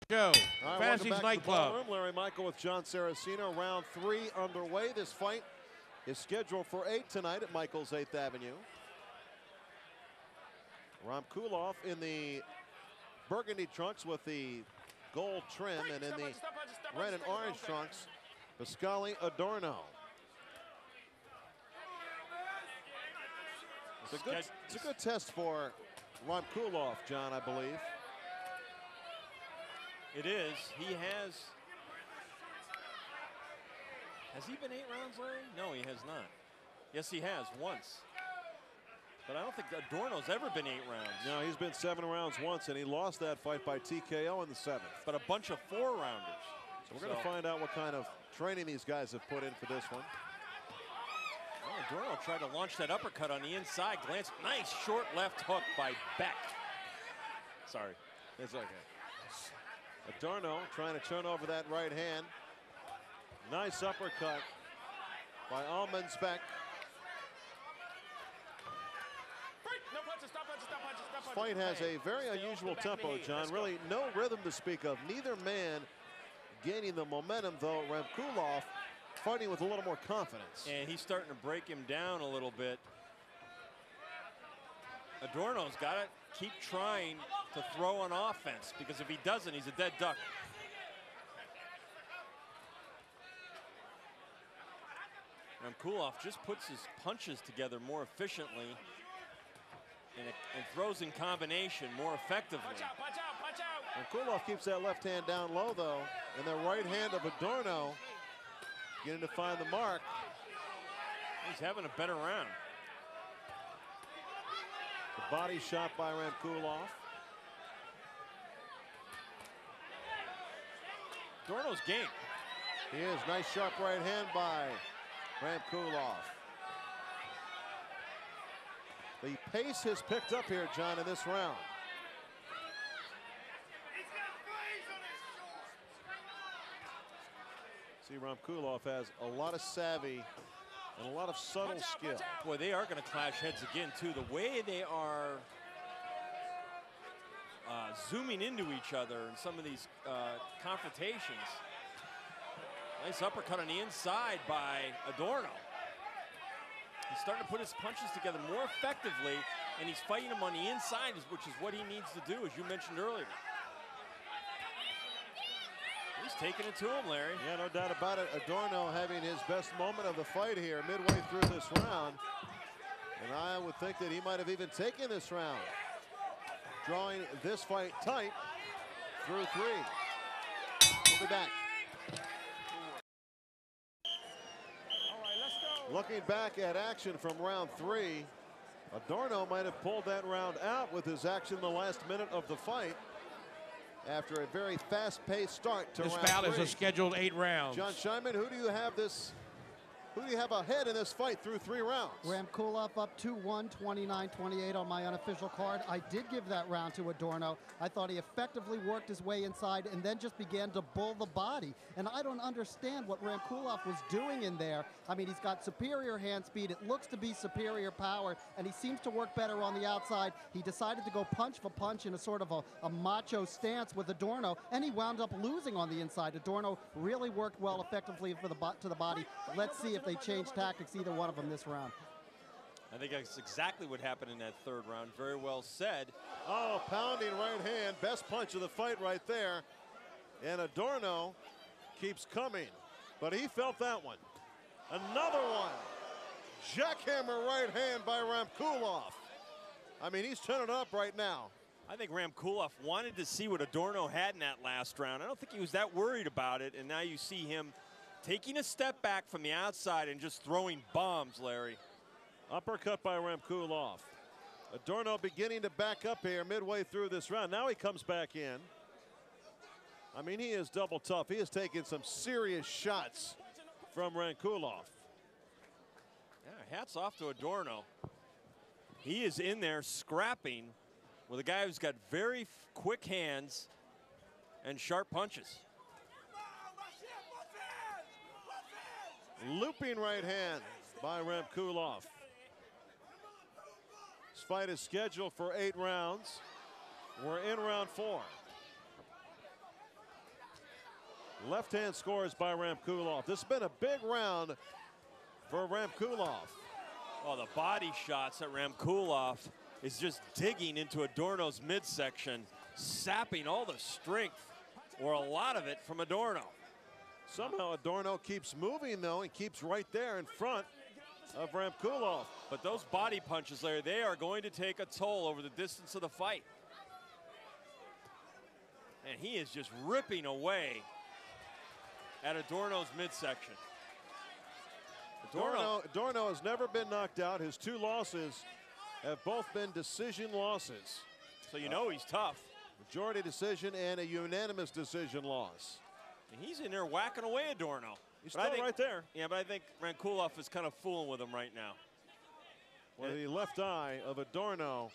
show, Fantasy's Nightclub. Ballroom. Larry Michael with Jon Saraceno. Round three underway. This fight is scheduled for 8 tonight at Michael's 8th Avenue. Ramkulov in the burgundy trunks with the gold trim, and in the red and orange trunks, Pascali Adorno. It's a good test for Ramkulov, John, I believe. It is. He has he been 8 rounds, Larry? No, he has not. Yes, he has, once. But I don't think Adorno's ever been 8 rounds. No, he's been 7 rounds once, and he lost that fight by TKO in the 7th. But a bunch of 4-rounders. So we're going to find out what kind of training these guys have put in for this one. Well, Adorno tried to launch that uppercut on the inside. Glance, nice short left hook by Beck. Sorry. It's okay. Adorno trying to turn over that right hand. Nice uppercut by Almazbek. This fight has a very unusual tempo, John. Really no rhythm to speak of. Neither man gaining the momentum, though. Ramkulov fighting with a little more confidence. And he's starting to break him down a little bit. Adorno's got to keep trying to throw on offense, because if he doesn't, he's a dead duck. Ramkulov just puts his punches together more efficiently and throws in combination more effectively. Ramkulov keeps that left hand down low, though, and the right hand of Adorno getting to find the mark. He's having a better round. The body shot by Ramkulov. Adorno's game. He is. Nice sharp right hand by Ramkulov. The pace has picked up here, John, in this round. See, Ramkulov has a lot of savvy and a lot of subtle skill. Boy, they are going to clash heads again, too. The way they are zooming into each other in some of these confrontations. Nice uppercut on the inside by Adorno. He's starting to put his punches together more effectively, and he's fighting him on the inside, which is what he needs to do, as you mentioned earlier. He's taking it to him, Larry. Yeah, no doubt about it. Adorno having his best moment of the fight here midway through this round. And I would think that he might have even taken this round, drawing this fight tight through 3. We'll be back. Looking back at action from round 3, Adorno might have pulled that round out with his action in the last minute of the fight after a very fast-paced start to round 3. This bout is a scheduled 8 rounds. Jon Scheinman, who do you have ahead in this fight through 3 rounds? Ramkulov up 2-1, 29-28 on my unofficial card. I did give that round to Adorno. I thought he effectively worked his way inside and then just began to bull the body. And I don't understand what Ramkulov was doing in there. I mean, he's got superior hand speed. It looks to be superior power, and he seems to work better on the outside. He decided to go punch for punch in a sort of a macho stance with Adorno, and he wound up losing on the inside. Adorno really worked well effectively to the body. Let's see if they change tactics, either one of them, this round. I think that's exactly what happened in that 3rd round. Very well said. Oh, pounding right hand. Best punch of the fight right there. And Adorno keeps coming, but he felt that one. Another one. Jackhammer right hand by Ramkulov. I mean, he's turning up right now. I think Ramkulov wanted to see what Adorno had in that last round. I don't think he was that worried about it, and now you see him taking a step back from the outside and just throwing bombs, Larry. Uppercut by Ramkulov. Adorno beginning to back up here midway through this round. Now he comes back in. I mean, he is double tough. He has taken some serious shots from Ramkulov. Yeah, hats off to Adorno. He is in there scrapping with a guy who's got very quick hands and sharp punches. Looping right hand by Ramkulov. This fight is scheduled for 8 rounds. We're in round 4. Left hand scores by Ramkulov. This has been a big round for Ramkulov. Oh, the body shots that Ramkulov is just digging into Adorno's midsection, sapping all the strength, or a lot of it, from Adorno. Somehow Adorno keeps moving, though, and keeps right there in front of Ramkulov. But those body punches, Larry, they are going to take a toll over the distance of the fight. And he is just ripping away at Adorno's midsection. Adorno has never been knocked out. His 2 losses have both been decision losses. So you know he's tough. Majority decision and a unanimous decision loss. And he's in there whacking away Adorno. He's still right there. Yeah, but I think Ramkulov is kind of fooling with him right now. Well, the left eye of Adorno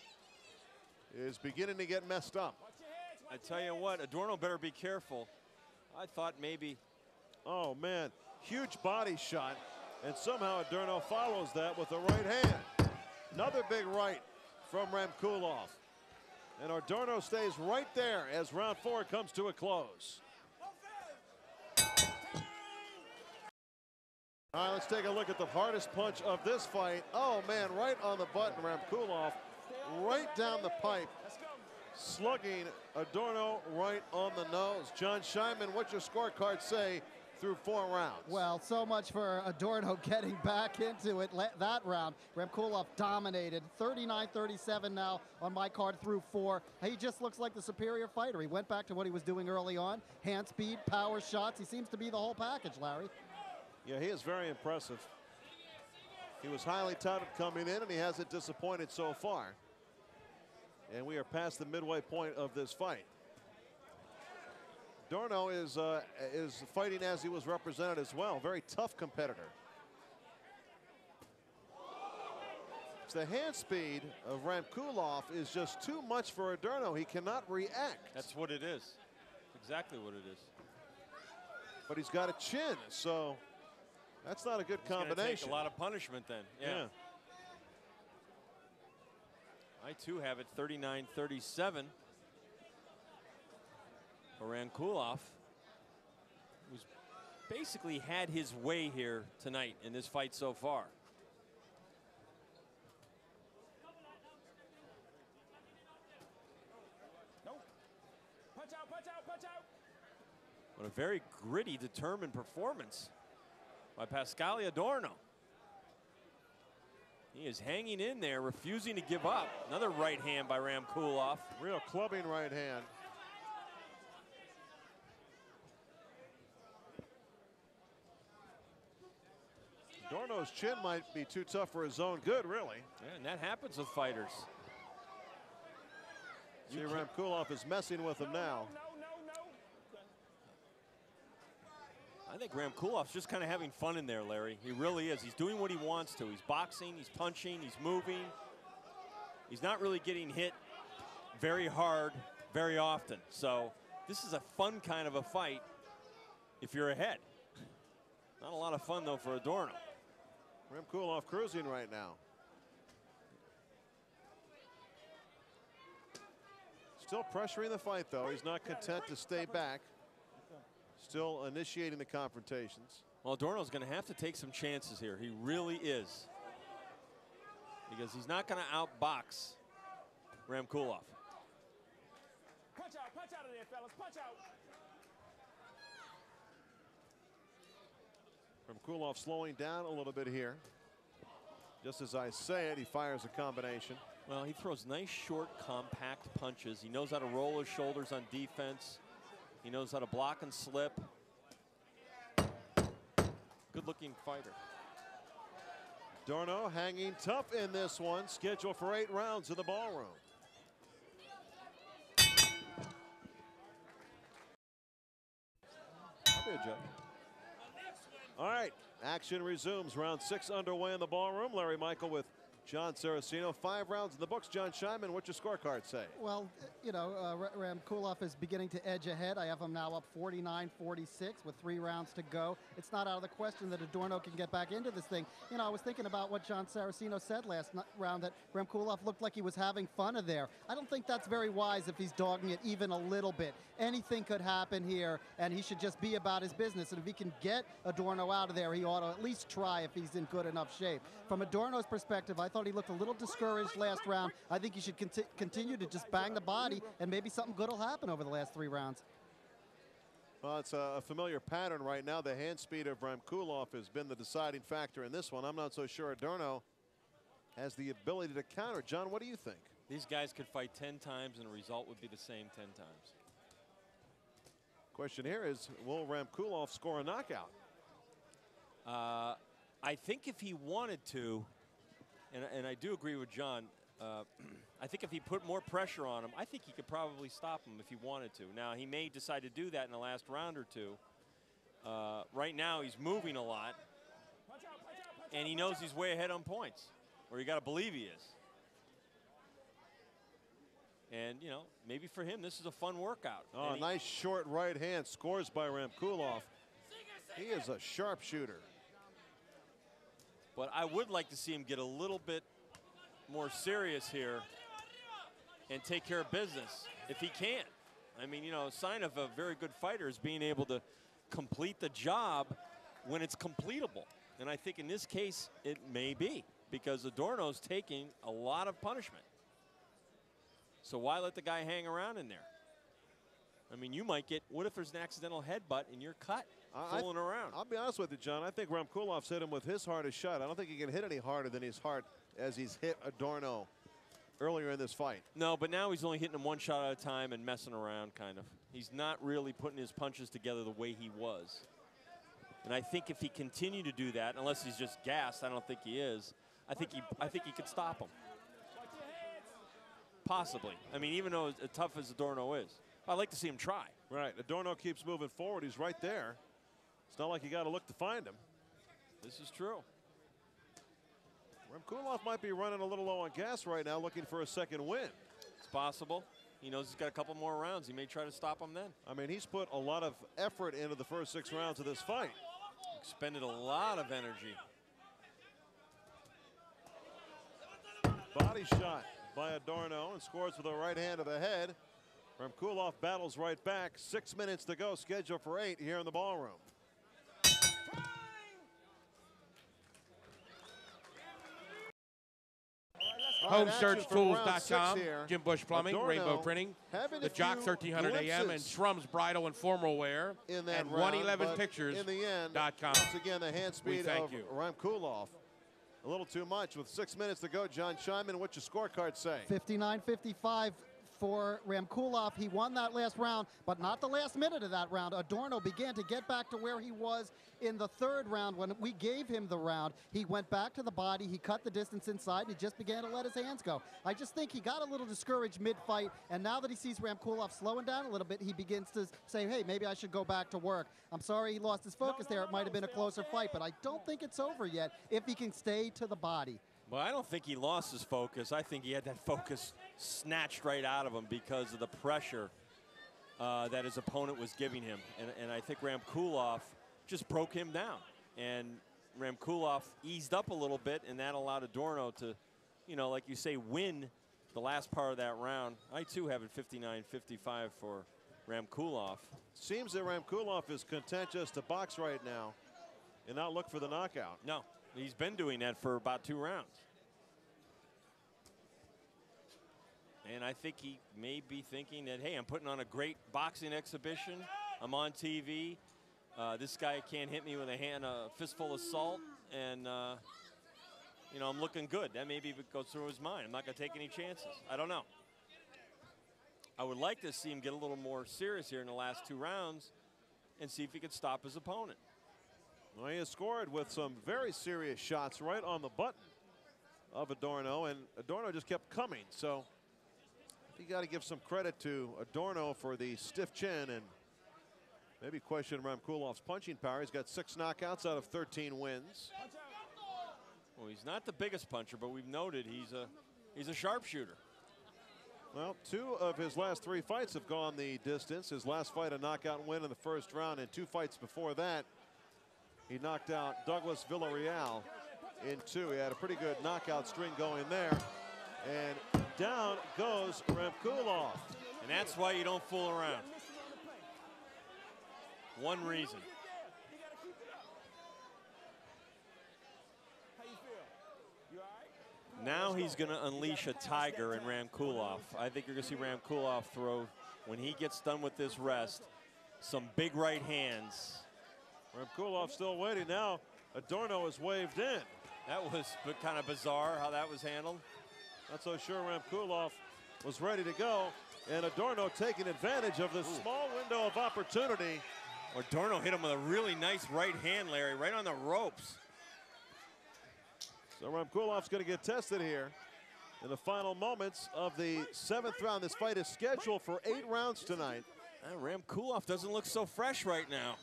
is beginning to get messed up. I tell you what, Adorno better be careful. I thought maybe. Oh, man. Huge body shot. And somehow Adorno follows that with a right hand. Another big right from Ramkulov. And Adorno stays right there as round 4 comes to a close. All right, let's take a look at the hardest punch of this fight. Oh, man, right on the button. Ramkulov right down the pipe, slugging Adorno right on the nose. Jon Scheinman, what's your scorecard say through 4 rounds? Well, so much for Adorno getting back into it that round. Ramkulov dominated. 39-37 now on my card through 4. He just looks like the superior fighter. He went back to what he was doing early on. Hand speed, power shots. He seems to be the whole package, Larry. Yeah, he is very impressive. He was highly touted coming in, and he hasn't disappointed so far. And we are past the midway point of this fight. Adorno is fighting as he was represented as well. Very tough competitor. The hand speed of Ramkulov is just too much for Adorno. He cannot react. That's what it is. Exactly what it is. But he's got a chin, so that's not a good combination. Take a lot of punishment then. Yeah. I too have it 39-37 for Ramkulov, who's basically had his way here tonight in this fight so far. Punch out, punch out, punch out. What a very gritty, determined performance by Pascali Adorno. He is hanging in there, refusing to give up. Another right hand by Ramkulov. Real clubbing right hand. Adorno's chin might be too tough for his own good, really. Yeah, and that happens with fighters. See, Ramkulov is messing with him now. I think Ramkulov's just kind of having fun in there, Larry. He really is. He's doing what he wants to. He's boxing, he's punching, he's moving. He's not really getting hit very hard very often. So this is a fun kind of a fight if you're ahead. Not a lot of fun, though, for Adorno. Ramkulov cruising right now. Still pressuring the fight, though. He's not content to stay back. Still initiating the confrontations. Well, Adorno's going to have to take some chances here. He really is. Because he's not going to outbox Ramkulov. Punch out of there, fellas, punch out. Ramkulov slowing down a little bit here. Just as I say it, he fires a combination. Well, he throws nice, short, compact punches. He knows how to roll his shoulders on defense. He knows how to block and slip. Good-looking fighter. Adorno hanging tough in this one. Scheduled for 8 rounds in the ballroom. I'll be a judge. All right, action resumes. Round 6 underway in the ballroom. Larry Michael with Jon Saraceno. 5 rounds in the books. John Scheinman, what's your scorecard say? Well, you know, Ramkulov is beginning to edge ahead. I have him now up 49-46 with 3 rounds to go. It's not out of the question that Adorno can get back into this thing. You know, I was thinking about what Jon Saraceno said last round, that Ramkulov looked like he was having fun in there. I don't think that's very wise if he's dogging it even a little bit. Anything could happen here, and he should just be about his business. And if he can get Adorno out of there, he ought to at least try if he's in good enough shape. From Adorno's perspective, I thought he looked a little discouraged last round. I think he should continue to just bang the body, and maybe something good will happen over the last 3 rounds. Well, it's a familiar pattern right now. The hand speed of Ramkulov has been the deciding factor in this one. I'm not so sure Adorno has the ability to counter. John, what do you think? These guys could fight 10 times, and the result would be the same 10 times. Question here is, will Ramkulov score a knockout? I think if he wanted to, and I do agree with John, I think if he put more pressure on him, I think he could probably stop him if he wanted to. Now, he may decide to do that in the last round or two. Right now, he's moving a lot, and he knows he's way ahead on points, or you got to believe he is. And, you know, maybe for him, this is a fun workout. Oh, nice short right hand scores by Ramkulov. He is a sharpshooter. But I would like to see him get a little bit more serious here and take care of business if he can. I mean, you know, a sign of a very good fighter is being able to complete the job when it's completable. And I think in this case, it may be, because Adorno's taking a lot of punishment. So why let the guy hang around in there? I mean, you might get, what if there's an accidental headbutt and you're cut, fooling around? I'll be honest with you, John. I think Ramkulov's hit him with his hardest shot. I don't think he can hit any harder than his heart as he's hit Adorno earlier in this fight. No, but now he's only hitting him 1 shot at a time and messing around, kind of. He's not really putting his punches together the way he was. And I think if he continued to do that, unless he's just gassed, I don't think he is, I think he could stop him. Possibly. I mean, even though as tough as Adorno is. I'd like to see him try. Right. Adorno keeps moving forward. He's right there. It's not like you got to look to find him. This is true. Ramkulov might be running a little low on gas right now, looking for a second win. It's possible. He knows he's got a couple more rounds. He may try to stop him then. I mean, he's put a lot of effort into the first 6 rounds of this fight. Expended a lot of energy. Body shot by Adorno and scores with a right hand of the head. Ramkulov battles right back. 6 minutes to go, scheduled for 8 here in the ballroom. HomeSearchTools.com, Jim Bush Plumbing, Adorno Rainbow Printing, The Jock 1300 AM, and Shrum's Bridal and Formal Wear, and 111pictures.com. Once again, the hand speed of Ramkulov. A little too much with 6 minutes to go. John Scheinman, what's your scorecard say? 59-55, for Ramkulov. He won that last round, but not the last minute of that round. Adorno began to get back to where he was in the third round. When we gave him the round, he went back to the body, he cut the distance inside, and he just began to let his hands go. I just think he got a little discouraged mid-fight, and now that he sees Ramkulov slowing down a little bit, he begins to say, hey, maybe I should go back to work. I'm sorry he lost his focus there. It might have been a closer fight, but I don't think it's over yet if he can stay to the body. Well, I don't think he lost his focus. I think he had that focus snatched right out of him because of the pressure that his opponent was giving him. And I think Ramkulov just broke him down. And Ramkulov eased up a little bit, and that allowed Adorno to, you know, like you say, win the last part of that round. I, too, have it 59-55 for Ramkulov. Seems that Ramkulov is content just to box right now and not look for the knockout. No. He's been doing that for about 2 rounds. And I think he may be thinking that, hey, I'm putting on a great boxing exhibition. I'm on TV. This guy can't hit me with a fistful of salt. And, you know, I'm looking good. That maybe goes through his mind. I'm not going to take any chances. I don't know. I would like to see him get a little more serious here in the last 2 rounds and see if he could stop his opponent. Well, he has scored with some very serious shots right on the button of Adorno, and Adorno just kept coming. So you got to give some credit to Adorno for the stiff chin and maybe question Ramkulov's punching power. He's got 6 knockouts out of 13 wins. Well, he's not the biggest puncher, but we've noted he's a sharpshooter. Well, 2 of his last 3 fights have gone the distance. His last fight, a knockout win in the first round, and 2 fights before that, he knocked out Douglas Villarreal in 2. He had a pretty good knockout string going there. And down goes Ramkulov. And that's why you don't fool around. One reason. Now he's going to unleash a tiger in Ramkulov. I think you're going to see Ramkulov throw, when he gets done with this rest, some big right hands. Ramkulov still waiting now. Adorno is waved in. That was kind of bizarre how that was handled. Not so sure Ramkulov was ready to go. And Adorno taking advantage of the small window of opportunity. Adorno hit him with a really nice right hand, Larry, right on the ropes. So Ramkulov's going to get tested here in the final moments of the 7th round. This fight is scheduled for 8 rounds tonight. Ramkulov doesn't look so fresh right now.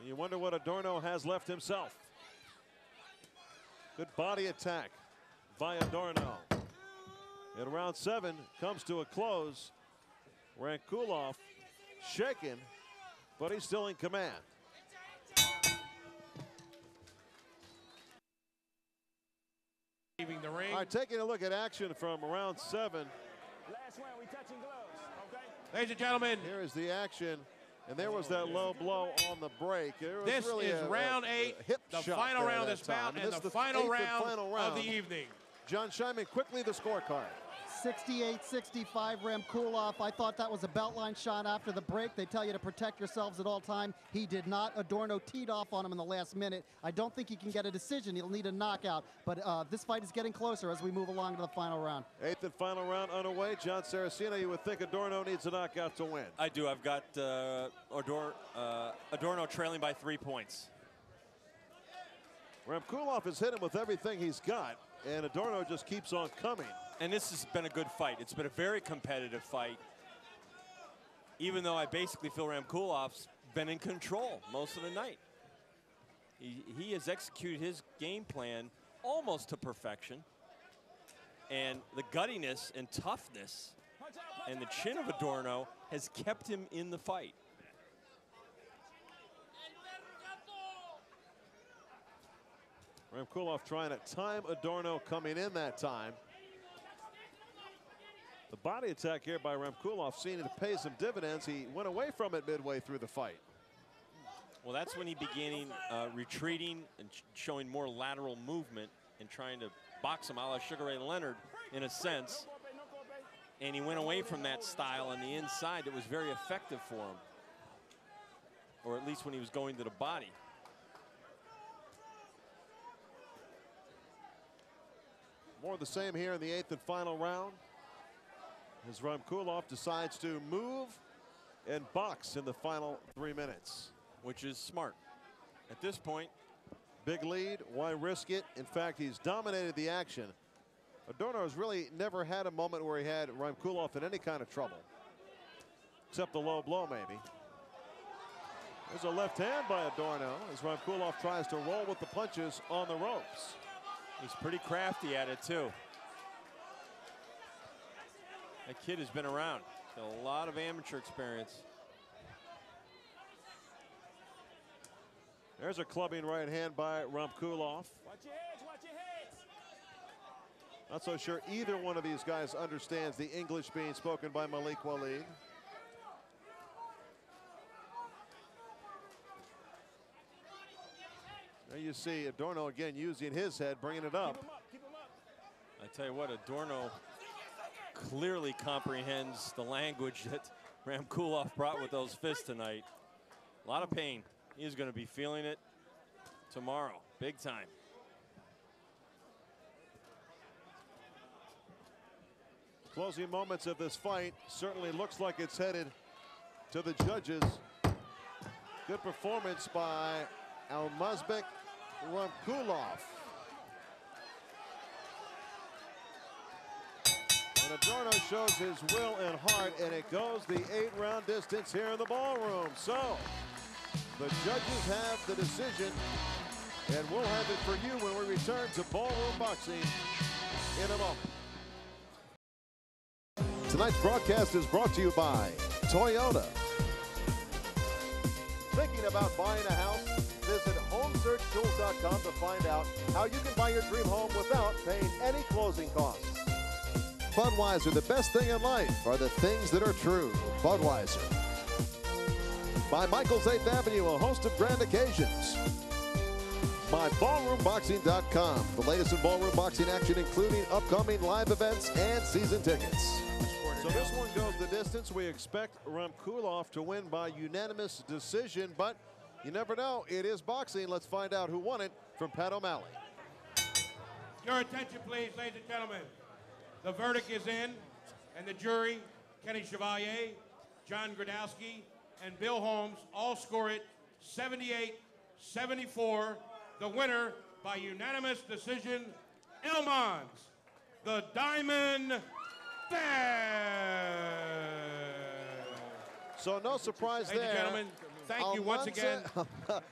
You wonder what Adorno has left himself. Good body attack by Adorno. And round 7 comes to a close. Ramkulov shaken, but he's still in command. Leaving the ring. All right, taking a look at action from round 7. Last round, we touching gloves, okay? Ladies and gentlemen, here is the action. And there was that low blow on the break. This really is round 8, the final round of this bout, and the final round of the evening. John Scheinman, quickly the scorecard. 68-65 Ramkulov. I thought that was a beltline shot after the break. They tell you to protect yourselves at all time. He did not. Adorno teed off on him in the last minute. I don't think he can get a decision. He'll need a knockout. But this fight is getting closer as we move along to the final round. 8th and final round underway. Jon Saraceno, you would think Adorno needs a knockout to win. I do. I've got Adorno trailing by 3 points. Ramkulov has hit him with everything he's got, and Adorno just keeps on coming. And this has been a good fight. It's been a very competitive fight. Even though I basically feel Ramkulov's been in control most of the night. He has executed his game plan almost to perfection. And the guttiness and toughness and the chin of Adorno has kept him in the fight. Ramkulov trying to time Adorno coming in that time. The body attack here by Ramkulov seeming to pay some dividends. He went away from it midway through the fight. Well, that's when he began retreating and showing more lateral movement and trying to box him a la Sugar Ray Leonard in a sense. And he went away from that style on the inside that was very effective for him. Or at least when he was going to the body. More of the same here in the 8th and final round. as Ramkulov decides to move and box in the final 3 minutes. Which is smart. At this point, big lead, why risk it? In fact, he's dominated the action. Adorno has really never had a moment where he had Ramkulov in any kind of trouble, except the low blow maybe. There's a left hand by Adorno as Ramkulov tries to roll with the punches on the ropes. He's pretty crafty at it too. That kid has been around. Got a lot of amateur experience. There's a clubbing right hand by Ramkulov. Watch your heads, watch your heads. Not so sure either one of these guys understands the English being spoken by Malik Walid. There you see Adorno again using his head, bringing it up. Keep him up. I tell you what, Adorno clearly comprehends the language that Ramkulov brought with those fists tonight. A lot of pain. He's going to be feeling it tomorrow, big time. Closing moments of this fight certainly looks like it's headed to the judges. Good performance by Almazbek Ramkulov. And Adorno shows his will and heart, and it goes the 8-round distance here in the ballroom. So the judges have the decision, and we'll have it for you when we return to Ballroom Boxing in a moment. Tonight's broadcast is brought to you by Toyota. Thinking about buying a house? Visit HomeSearchTools.com to find out how you can buy your dream home without paying any closing costs. Budweiser, the best thing in life are the things that are true. Budweiser. By Michael's 8th Avenue, a host of grand occasions. By BallroomBoxing.com, the latest in ballroom boxing action, including upcoming live events and season tickets. So this one goes the distance. We expect Ramkulov to win by unanimous decision, but you never know. It is boxing. Let's find out who won it from Pat O'Malley. Your attention, please, ladies and gentlemen. The verdict is in, and the jury, Kenny Chevalier, Jon Gradowski, and Bill Holmes all score it 78-74. The winner by unanimous decision, Elmans, the Diamond Bag. So no surprise there. Ladies and gentlemen, thank you once again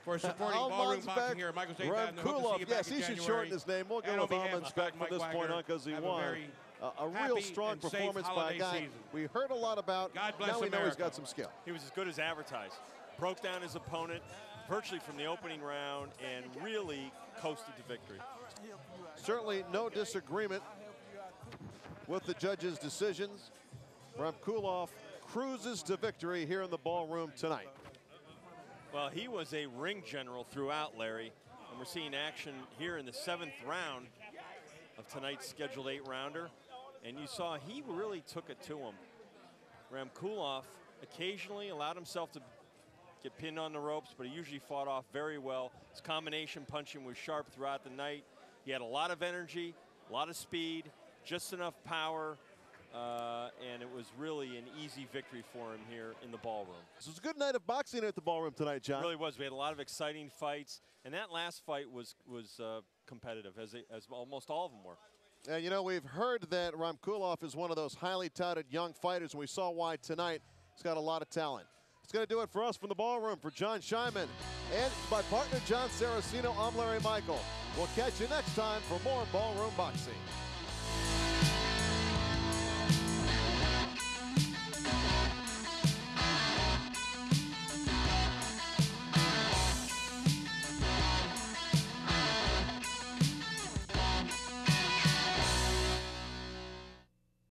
for supporting Ballroom Boxing here at Michael's 8th Avenue. Hope to see you back yes, in he should January. shorten his name. We'll go with Almazbek from this point on because he won. A real strong performance by a guy season. we heard a lot about. God bless now we know he's America. got some skill. He was as good as advertised. Broke down his opponent virtually from the opening round and really coasted to victory. Certainly no disagreement with the judges' decisions. Ramkulov cruises to victory here in the ballroom tonight. Well, he was a ring general throughout, Larry, and we're seeing action here in the 7th round of tonight's scheduled 8-rounder, and you saw he really took it to him. Ramkulov occasionally allowed himself to get pinned on the ropes, but he usually fought off very well. His combination punching was sharp throughout the night. He had a lot of energy, a lot of speed, just enough power, and it was really an easy victory for him here in the ballroom. This was a good night of boxing at the ballroom tonight, John. It really was. We had a lot of exciting fights, and that last fight was competitive, as almost all of them were. And you know, we've heard that Ramkulov is one of those highly touted young fighters, and we saw why tonight. He's got a lot of talent. It's going to do it for us from the ballroom. For John Scheinman and my partner Jon Saraceno, I'm Larry Michael. We'll catch you next time for more Ballroom Boxing.